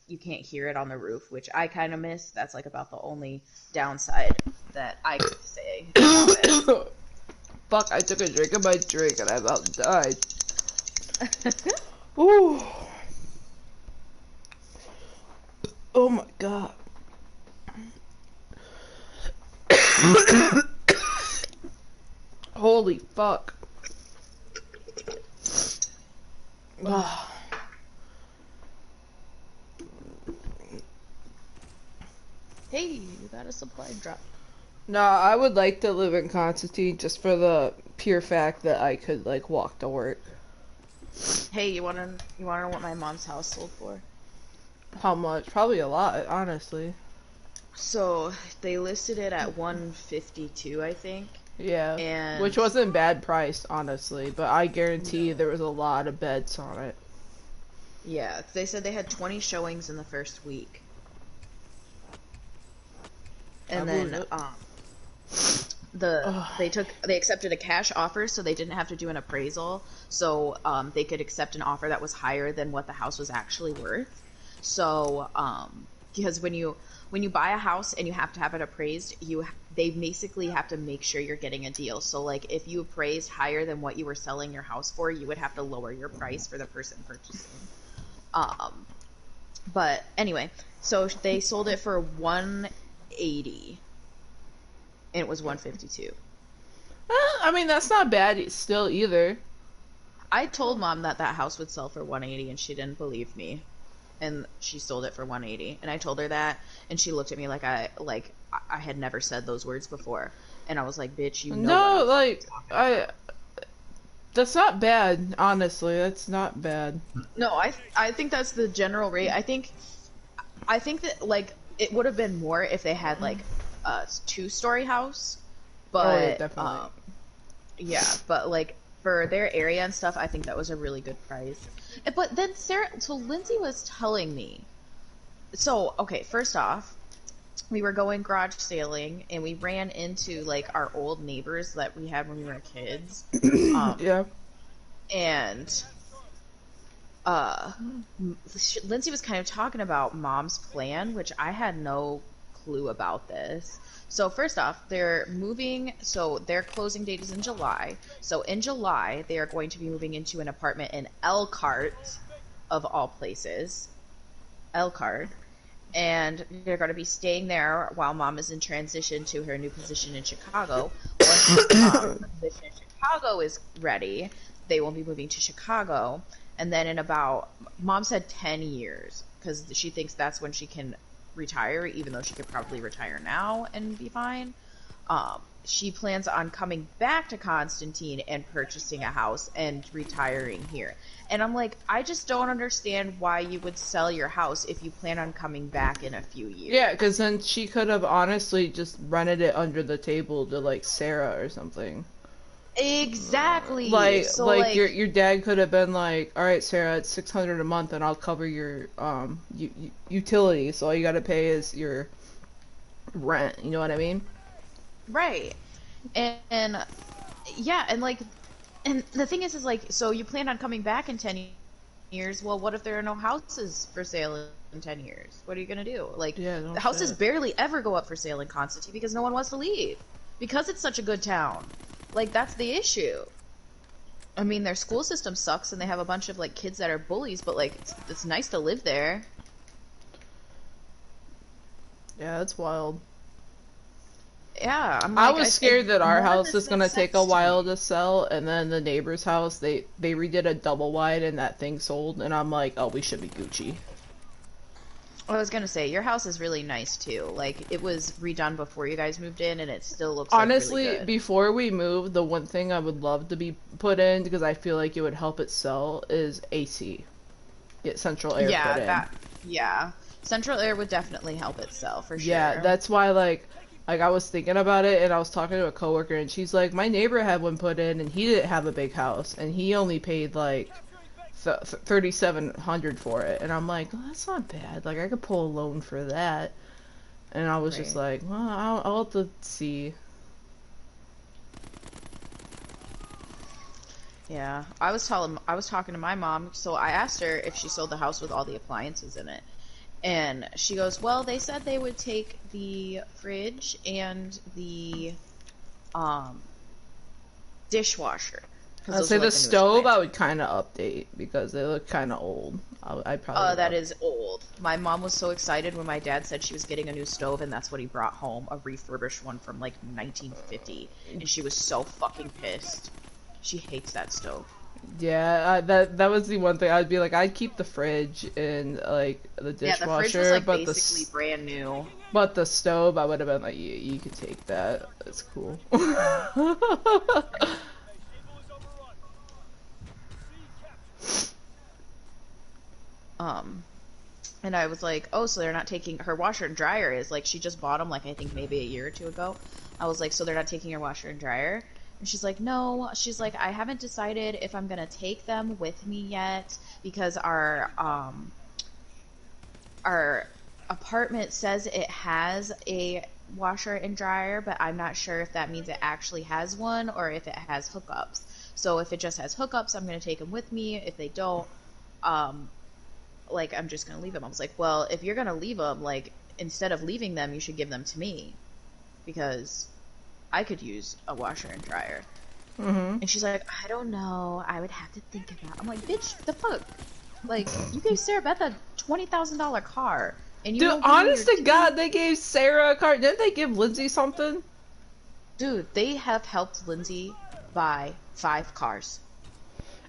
you can't hear it on the roof, which I kind of miss. That's like about the only downside that I could say about it. Fuck, I took a drink of my drink and I about died. Ooh. Oh my god. Holy fuck. Ah. Hey, you got a supply drop. No, I would like to live in Constantine just for the pure fact that I could like walk to work. Hey, you wanna know what my mom's house sold for? How much? Probably a lot, honestly. So they listed it at 152, I think. Yeah. And Which wasn't bad price, honestly, but I guarantee no. there was a lot of beds on it. Yeah, they said they had 20 showings in the first week. I And believe then it. Ugh. they accepted a cash offer, so they didn't have to do an appraisal. So they could accept an offer that was higher than what the house was actually worth. So because when you buy a house and you have to have it appraised, they basically have to make sure you're getting a deal. So like if you appraised higher than what you were selling your house for, you would have to lower your price for the person purchasing. But anyway, so they sold it for 180 and it was 152. I mean, that's not bad still either. I told mom that house would sell for 180 and she didn't believe me. And she sold it for 180. And I told her that and she looked at me like I had never said those words before. And I was like, "Bitch, you know No, what I'm like talking I that's not bad, honestly. That's not bad. No, I think that's the general rate. I think that like it would have been more if they had like a 2-story house, Oh, yeah, but definitely. yeah, but like for their area and stuff, I think that was a really good price. But then Lindsay was telling me. So, okay, first off, we were going garage sailing and we ran into like our old neighbors that we had when we were kids. Yeah. And uh Lindsay was kind of talking about mom's plan, which I had no clue about this. So first off, they're moving, so their closing date is in July. So in July, they are going to be moving into an apartment in Elkhart, of all places. Elkhart. And they're going to be staying there while mom is in transition to her new position in Chicago. Once her position in Chicago is ready, they will be moving to Chicago. And then in about, mom said 10 years, because she thinks that's when she can retire, even though she could probably retire now and be fine. She plans on coming back to Constantine and purchasing a house and retiring here. And I'm like, I just don't understand why you would sell your house if you plan on coming back in a few years. Yeah, because then she could have honestly just rented it under the table to like Sarah or something. Exactly. Like, So like your dad could have been like, all right, Sarah, it's $600 a month, and I'll cover your utilities. So all you gotta pay is your rent. You know what I mean? right. And yeah, and like, and the thing is like, so you plan on coming back in 10 years. Well, what if there are no houses for sale in 10 years? What are you gonna do? Like, Yeah, no the houses shit. barely ever go up for sale in Constantine because no one wants to leave because it's such a good town. Like, that's the issue. I mean, their school system sucks and they have a bunch of like kids that are bullies, but like it's nice to live there. Yeah, that's wild. Yeah, I'm I like, was scared that our none of house this is gonna makes take a sense to while me. to sell, and then the neighbor's house, they redid a double wide, and that thing sold, and I'm like, oh, we should be Gucci. I was gonna say your house is really nice too. Like it was redone before you guys moved in, and it still looks like really Honestly, good. before we move, the one thing I would love to be put in, because I feel like it would help it sell, is AC. Get central air put Yeah, in. yeah. Central air would definitely help itself for Yeah, sure. that's why, like I was thinking about it, and I was talking to a coworker, and she's like, my neighbor had one put in, and he didn't have a big house, and he only paid like 3,700 for it, and I'm like, well, that's not bad. Like I could pull a loan for that, and I was just Right. like, well, I'll have to see. Yeah. I was talking to my mom, so I asked her if she sold the house with all the appliances in it. And she goes, "Well, they said they would take the fridge and the um dishwasher because I'd those say are the like the newest stove I appliances." would kind of update because they look kind of old. I probably That will. is old. My mom was so excited when my dad said she was getting a new stove, and that's what he brought home, a refurbished one from like 1950, and she was so fucking pissed. She hates that stove. Yeah, that was the one thing I'd be like, I'd keep the fridge and like the Yeah, the fridge was dishwasher, like basically brand new. but the stove I would have been like, you could take that. It's cool. Um, and I was like, oh, so they're not taking her washer and dryer is like she just bought them like I think maybe a year or two ago. I was like, so they're not taking your washer and dryer? And she's like, no. She's like, I haven't decided if I'm gonna take them with me yet because our apartment says it has a washer and dryer, but I'm not sure if that means it actually has one or if it has hookups. So if it just has hookups, I'm gonna take them with me. If they don't, like I'm just gonna leave them. I was like, well, if you're gonna leave them, like instead of leaving them, you should give them to me because I could use a washer and dryer. Mm-hmm. And she's like, I don't know. I would have to think about it. I'm like, bitch, the fuck? Like, you gave Sarah Beth a $20,000 car, and you Dude, don't give me honest your to God, they gave Sarah a car. Didn't they give Lindsay something? Dude, they have helped Lindsay buy 5 cars.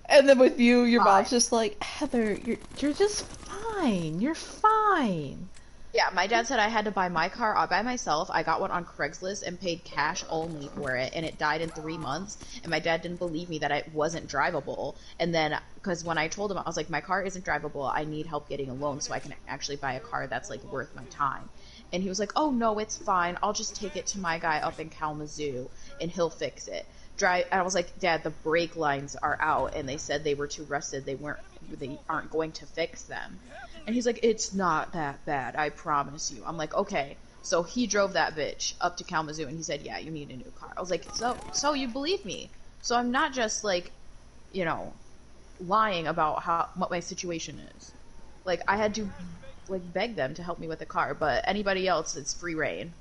And then with you, your mom's 5. just like, Heather, you're just fine. You're fine. Yeah, my dad said I had to buy my car all by myself. I got one on Craigslist and paid cash only for it, and it died in 3 months. And my dad didn't believe me that it wasn't drivable. And then, because when I told him, I was like, my car isn't drivable. I need help getting a loan so I can actually buy a car that's like worth my time. And he was like, oh no, it's fine. I'll just take it to my guy up in Kalamazoo, and he'll fix it. And I was like, Dad, the brake lines are out, and they said they were too rusted. They aren't going to fix them. And he's like, it's not that bad, I promise you. I'm like, okay. So he drove that bitch up to Kalamazoo, and he said, yeah, you need a new car. I was like, so you believe me? So I'm not just like, you know, lying about what my situation is. Like I had to like beg them to help me with the car, but anybody else, it's free reign.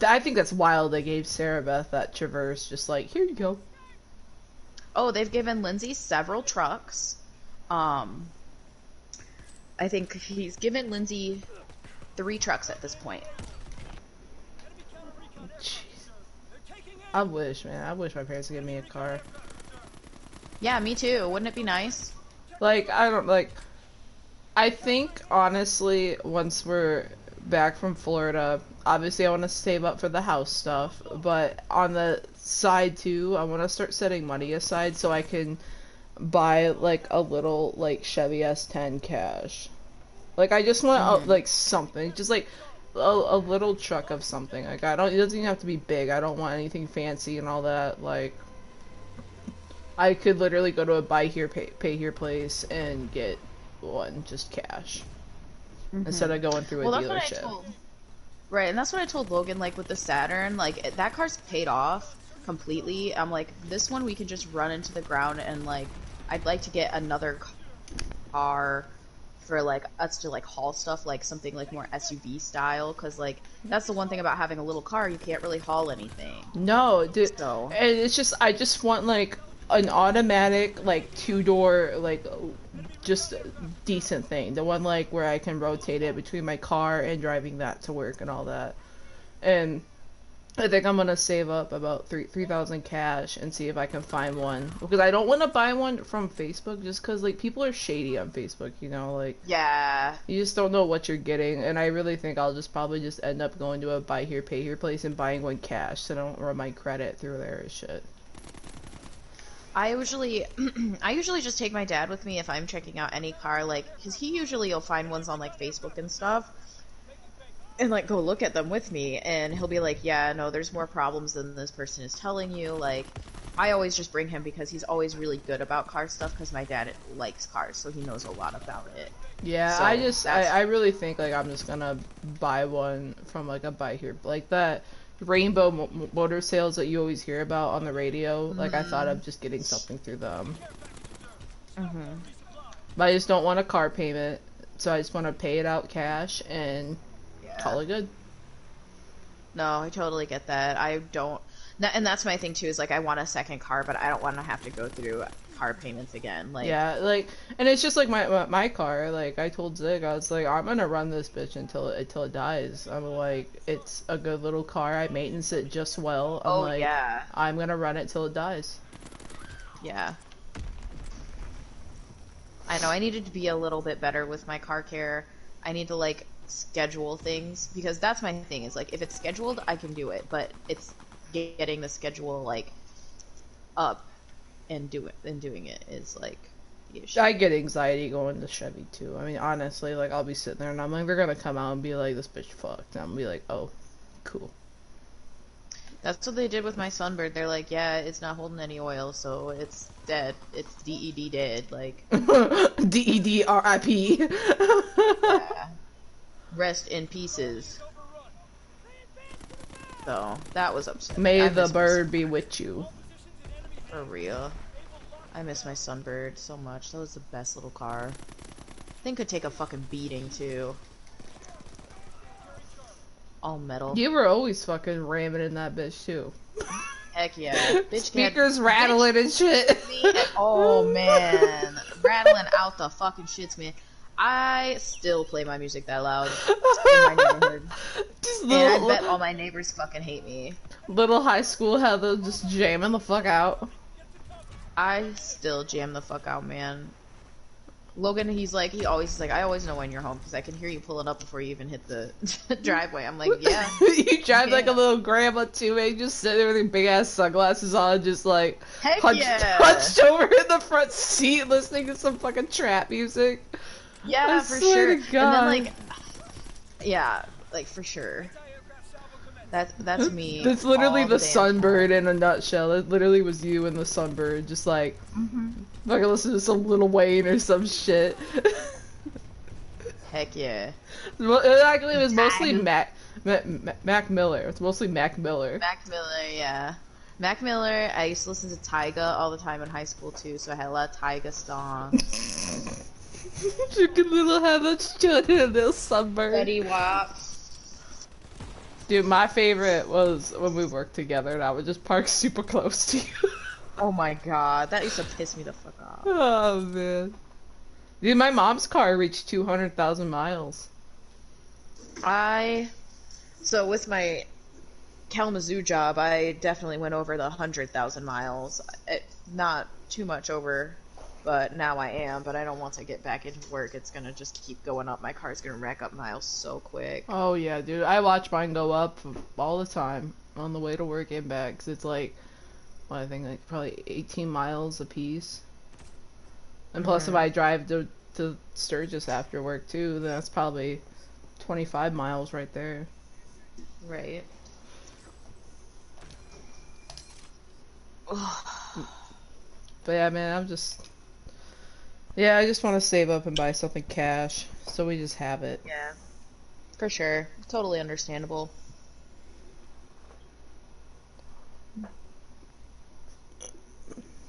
I think that's wild. They gave Sarah Beth that Traverse, just like, here you go. Oh, they've given Lindsay several trucks. I think he's given Lindsay 3 trucks at this point. Jeez. I wish, man. I wish my parents would give me a car. Yeah, me too. Wouldn't it be nice? Like, I think, honestly, once we're back from Florida, obviously I want to save up for the house stuff, but on the side, too, I want to start setting money aside so I can buy, like, a little, like, Chevy S10 cash. Like, I just want, like, something. Just, like, a little truck of something. Like, it doesn't even have to be big. I don't want anything fancy and all that. Like, I could literally go to a buy here, pay here place and get one, just cash. Instead of going through a Well, that's what I dealership. told. Right, and that's what I told Logan, like, with the Saturn. Like, that car's paid off completely. I'm like, this one we can just run into the ground, and, like, I'd like to get another car for, like, us to, like, haul stuff, like, something, like, more SUV style, because, like, that's the one thing about having a little car, you can't really haul anything. No, dude. So. And it's just, I just want, like, an automatic, like, 2-door, like, just decent thing. The one, like, where I can rotate it between my car and driving that to work and all that. And I think I'm gonna save up about 3,000 cash and see if I can find one. Because I don't want to buy one from Facebook just because, like, people are shady on Facebook, you know? Like, Yeah. you just don't know what you're getting. And I really think I'll just probably just end up going to a buy here, pay here place and buying one cash so I don't run my credit through there and shit. I usually just take my dad with me if I'm checking out any car, like, because he usually will find ones on, like, Facebook and stuff, and, like, go look at them with me, and he'll be like, yeah, no, there's more problems than this person is telling you. Like, I always just bring him because he's always really good about car stuff, because my dad likes cars, so he knows a lot about it. Yeah, So I really think, like, I'm just gonna buy one from, like, a buy here, like, that rainbow motor sales that you always hear about on the radio. Like, I thought of just getting something through them. But I just don't want a car payment, so I just want to pay it out cash and call it good. No, I totally get that. I don't. And that's my thing too, is like I want a second car, but I don't want to have to go through car payments again. Like, Yeah, like, and it's just like my car. Like, I told Zig, I was like, I'm gonna run this bitch until it dies. I'm like, it's a good little car. I maintenance it just well. I'm oh like, yeah, I'm gonna run it till it dies. yeah. I know I needed to be a little bit better with my car care. I need to like schedule things, because that's my thing, is like if it's scheduled I can do it, but it's getting the schedule like up and doing it is like the issue. I get anxiety going to Chevy too. I mean, honestly, like, I'll be sitting there and I'm like, they're gonna come out and be like, this bitch fucked. And I'm gonna be like, oh, cool. That's what they did with my Sunbird. They're like, yeah, it's not holding any oil, so it's dead. It's DED dead. Like, DED RIP. yeah. Rest in pieces. So that was upsetting. May the bird be with you. For real. I miss my Sunbird so much. That was the best little car. Thing could take a fucking beating too. All metal. You were always fucking ramming in that bitch too. Heck yeah. Bitch Speakers rattling and shit. Oh man. Rattling out the fucking shits, man. I still play my music that loud in my neighborhood. Just And I bet all my neighbors fucking hate me. little high school Heather just jamming the fuck out. I still jam the fuck out, man. Logan, he's always like, I always know when you're home because I can hear you pulling up before you even hit the driveway. I'm like, yeah. You drive like a little grandma too, man. Just sit there with your big ass sunglasses on, just like Heck hunched over in the front seat, listening to some fucking trap music. Yeah, I for swear sure. to God. And then yeah, like for sure. That's me. That's literally all the damn Sunbird in a nutshell. It literally was you and the Sunbird, just like fucking listen to some Lil Wayne or some shit. Heck yeah. Well, it actually was mostly Mac Miller. It's mostly Mac Miller. Mac Miller, yeah. Mac Miller, I used to listen to Tyga all the time in high school too, so I had a lot of Tyga songs. You could little have a shit in a little Sunbird. Betty Wap. Dude, my favorite was when we worked together and I would just park super close to you. Oh my god, that used to piss me the fuck off. Oh man. Dude, my mom's car reached 200,000 miles. So with my Kalamazoo job, I definitely went over the 100,000 miles. Not too much over, but now I am. But I know once I get back into work, it's gonna just keep going up. My car's gonna rack up miles so quick. Oh yeah, dude. I watch mine go up all the time on the way to work and back. 'Cause it's like, well, I think like probably 18 miles a piece. And plus if I drive to Sturgis after work too, then that's probably 25 miles right there. Right. But yeah, man, I just want to save up and buy something cash, so we just have it. Yeah. For sure. Totally understandable.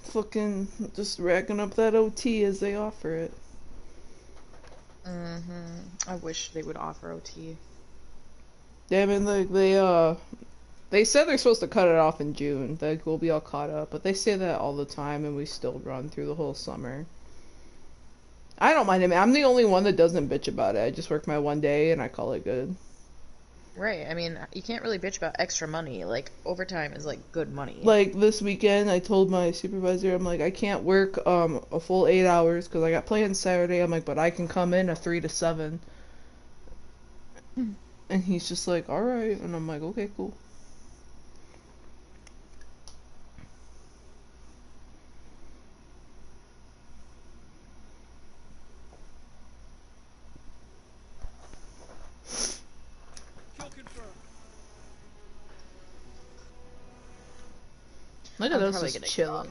Fucking just racking up that OT as they offer it. I wish they would offer OT. Yeah, I mean, like, they said they're supposed to cut it off in June. Like, we'll be all caught up, but they say that all the time, and we still run through the whole summer. I don't mind it, man. I'm the only one that doesn't bitch about it. I just work my one day, and I call it good. Right. I mean, you can't really bitch about extra money. Like, overtime is, like, good money. Like, this weekend, I told my supervisor, I'm like, I can't work a full 8 hours, because I got plans Saturday. I'm like, but I can come in at 3 to 7. And he's just like, alright. And I'm like, okay, cool. Look at us just chilling.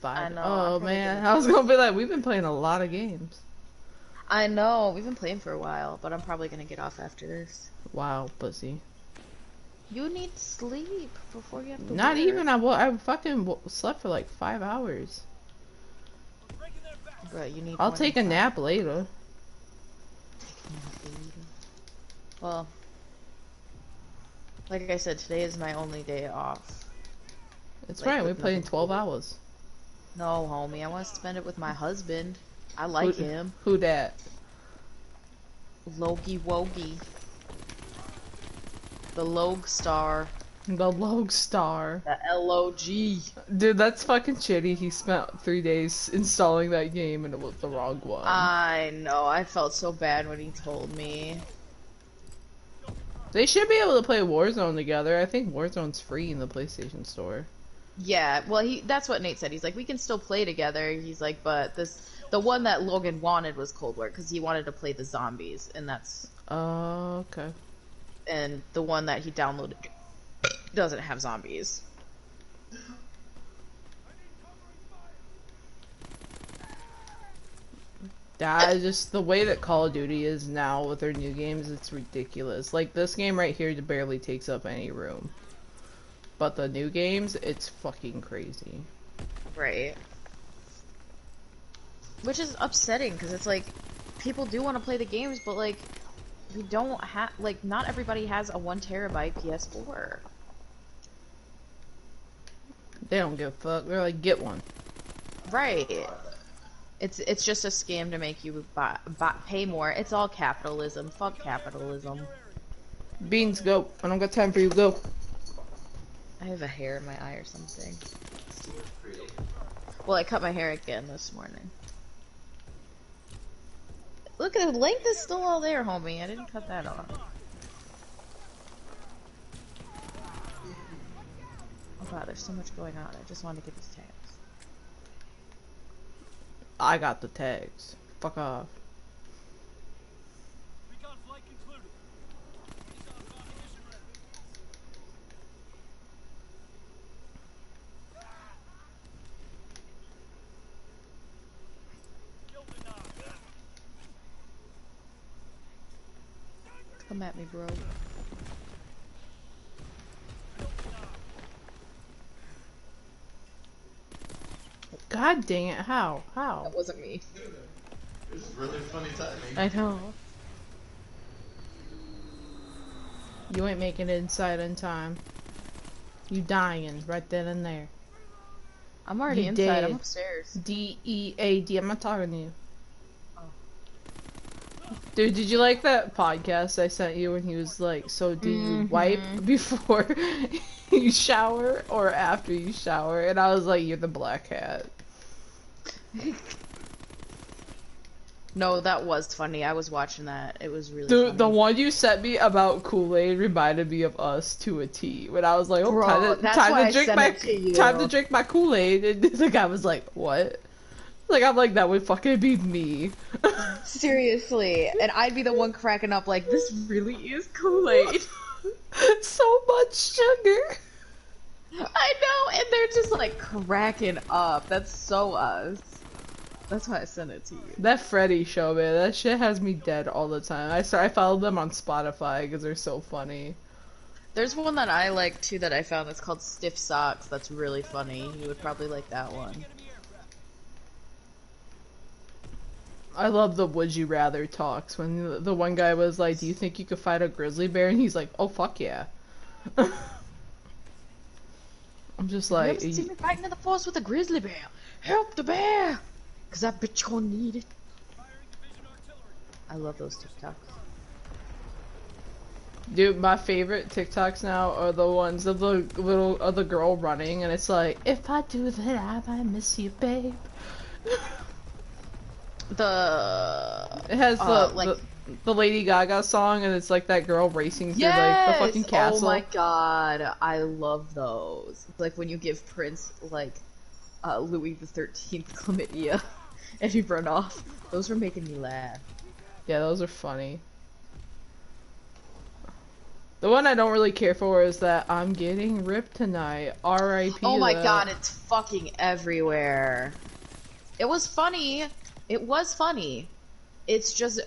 I know. Oh man, I was gonna be like, we've been playing a lot of games. I know. We've been playing for a while, but I'm probably gonna get off after this. Wow, pussy. You need sleep before you have to Not work. even. I fucking slept for like 5 hours. But you need. I'll more take a than nap later. Well, like I said, today is my only day off. It's Like, fine. We with played in nothing to 12 do. hours. No, homie, I want to spend it with my husband. I Who, like him. who dat? Logie Wogie. The Logue Star. The Log Star. The L-O-G. Dude, that's fucking shitty. He spent 3 days installing that game and it was the wrong one. I know, I felt so bad when he told me. They should be able to play Warzone together. I think Warzone's free in the PlayStation Store. Yeah, well, that's what Nate said. He's like, we can still play together. He's like, but the one that Logan wanted was Cold War, because he wanted to play the zombies, and that's... Oh, okay. And the one that he downloaded doesn't have zombies. That is just the way that Call of Duty is now with their new games. It's ridiculous. Like this game right here barely takes up any room, but the new games, it's fucking crazy. Right. Which is upsetting, because it's like, people do want to play the games, but like, we don't have, like, not everybody has a 1 terabyte PS4. They don't give a fuck. They're like, get one. Right. It's just a scam to make you pay more. It's all capitalism. Fuck capitalism. Beans, go. I don't got time for you. Go. I have a hair in my eye or something. Still look pretty. Well, I cut my hair again this morning. Look, the length is still all there, homie. I didn't cut that off. Oh god, there's so much going on. I just wanted to get these tags. I got the tags. Fuck off. Come at me, bro. God dang it. How? How? That wasn't me. It was really funny timing. I know. You ain't making it inside in time. You dying right then and there. I'm already You inside. dead. I'm upstairs. D-E-A-D. I'm not talking to you. Oh. Dude, did you like that podcast I sent you when he was like, so do you wipe before you shower or after you shower? And I was like, you're the black hat. No, that was funny. I was watching that. It was really Dude, funny. the one you sent me about Kool-Aid reminded me of us to a T. When I was like, oh, Bro, that's why I sent it to you. time to drink my Kool-Aid. And the guy was like, what? Like, I'm like, that would fucking be me. Seriously. And I'd be the one cracking up like, this really is Kool-Aid. So much sugar. I know, and they're just like cracking up. That's so us. That's why I sent it to you. That Freddy show, man, that shit has me dead all the time. I follow them on Spotify because they're so funny. There's one that I like too that I found that's called Stiff Socks. That's really funny. You would probably like that one. I love the would you rather talks when the one guy was like, do you think you could fight a grizzly bear? And he's like, oh fuck yeah. I'm just You like, ever see me fighting in the forest with a grizzly bear? Help the bear! Cause that bitch gonna need it. I love those TikToks. dude, my favorite TikToks now are the ones of the girl running, and it's like, if I do that, I might miss you, babe. It has the Lady Gaga song, and it's like that girl racing through like the fucking castle. Oh my god, I love those. Like when you give Prince like Louis the 13th chlamydia and he run off. Those were making me laugh. Yeah, those are funny. The one I don't really care for is that I'm getting ripped tonight. R.I.P. Oh my god, it's fucking everywhere. It was funny. It was funny. It's just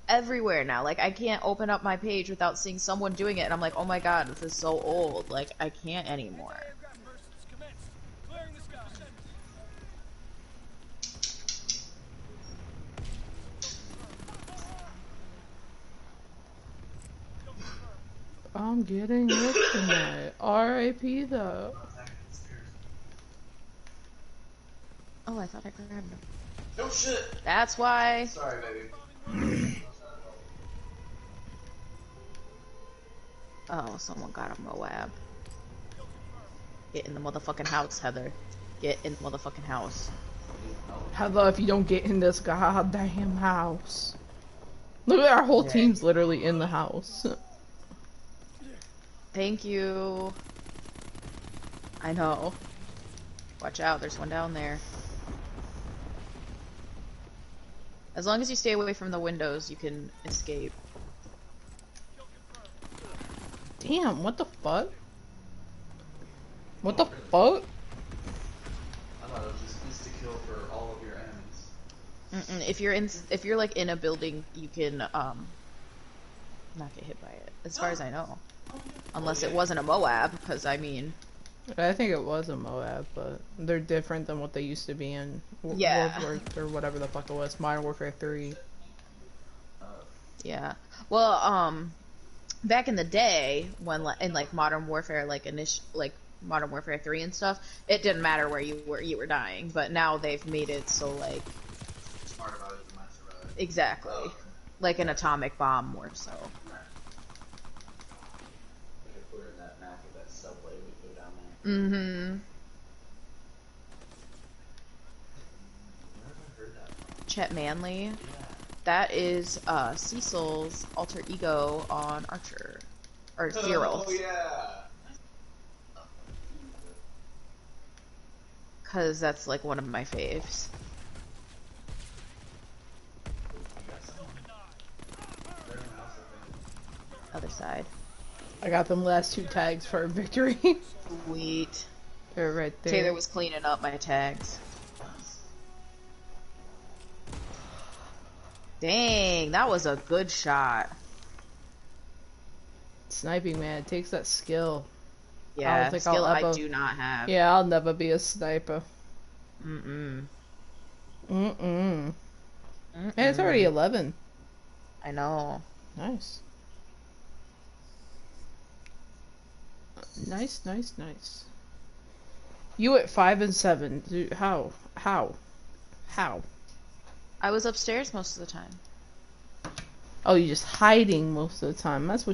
everywhere now. Like, I can't open up my page without seeing someone doing it, and I'm like, oh my god, this is so old. Like, I can't anymore. I'm getting ripped tonight. R.I.P. though. Oh, I thought I grabbed him. Oh shit! That's why. Sorry, baby. Oh, someone got a Moab. Get in the motherfucking house, Heather. Get in the motherfucking house. How about if you don't get in this goddamn house? Look at our whole Yeah. team's literally in the house. Thank you. I know. Watch out, there's one down there. As long as you stay away from the windows, you can escape. Damn, what the fuck? What the fuck? I thought it was just insta-kill for all of your enemies. If you're like in a building, you can not get hit by it. As far as I know, unless it wasn't a Moab, because I mean. I think it was a Moab, but they're different than what they used to be in Yeah. World War or whatever the fuck it was, Modern Warfare 3. Yeah. Well, back in the day, when in like Modern Warfare, like Modern Warfare 3 and stuff, it didn't matter where you were dying. But now they've made it so like Smart about it, you might survive. exactly like an atomic bomb more so. Right. Like if we're in that map of that subway, we go down there. Mm-hmm. Where have I heard that from? Chet Manley. Yeah. That is Cecil's alter ego on Archer. Or Zero. Oh yeah! Because that's like one of my faves. Other side. I got them last 2 tags for a victory. Sweet. They're right there. Taylor was cleaning up my tags. Dang, that was a good shot. Sniping, man, it takes that skill. Yeah, think skill I'll I ever- do not have. Yeah, I'll never be a sniper. Mm-mm. Mm-mm. Mm-mm. Man, it's already 11. I know. Nice. Nice, nice, nice. You at 5 and 7. Dude, how? How? How? I was upstairs most of the time. Oh, you're just hiding most of the time. That's what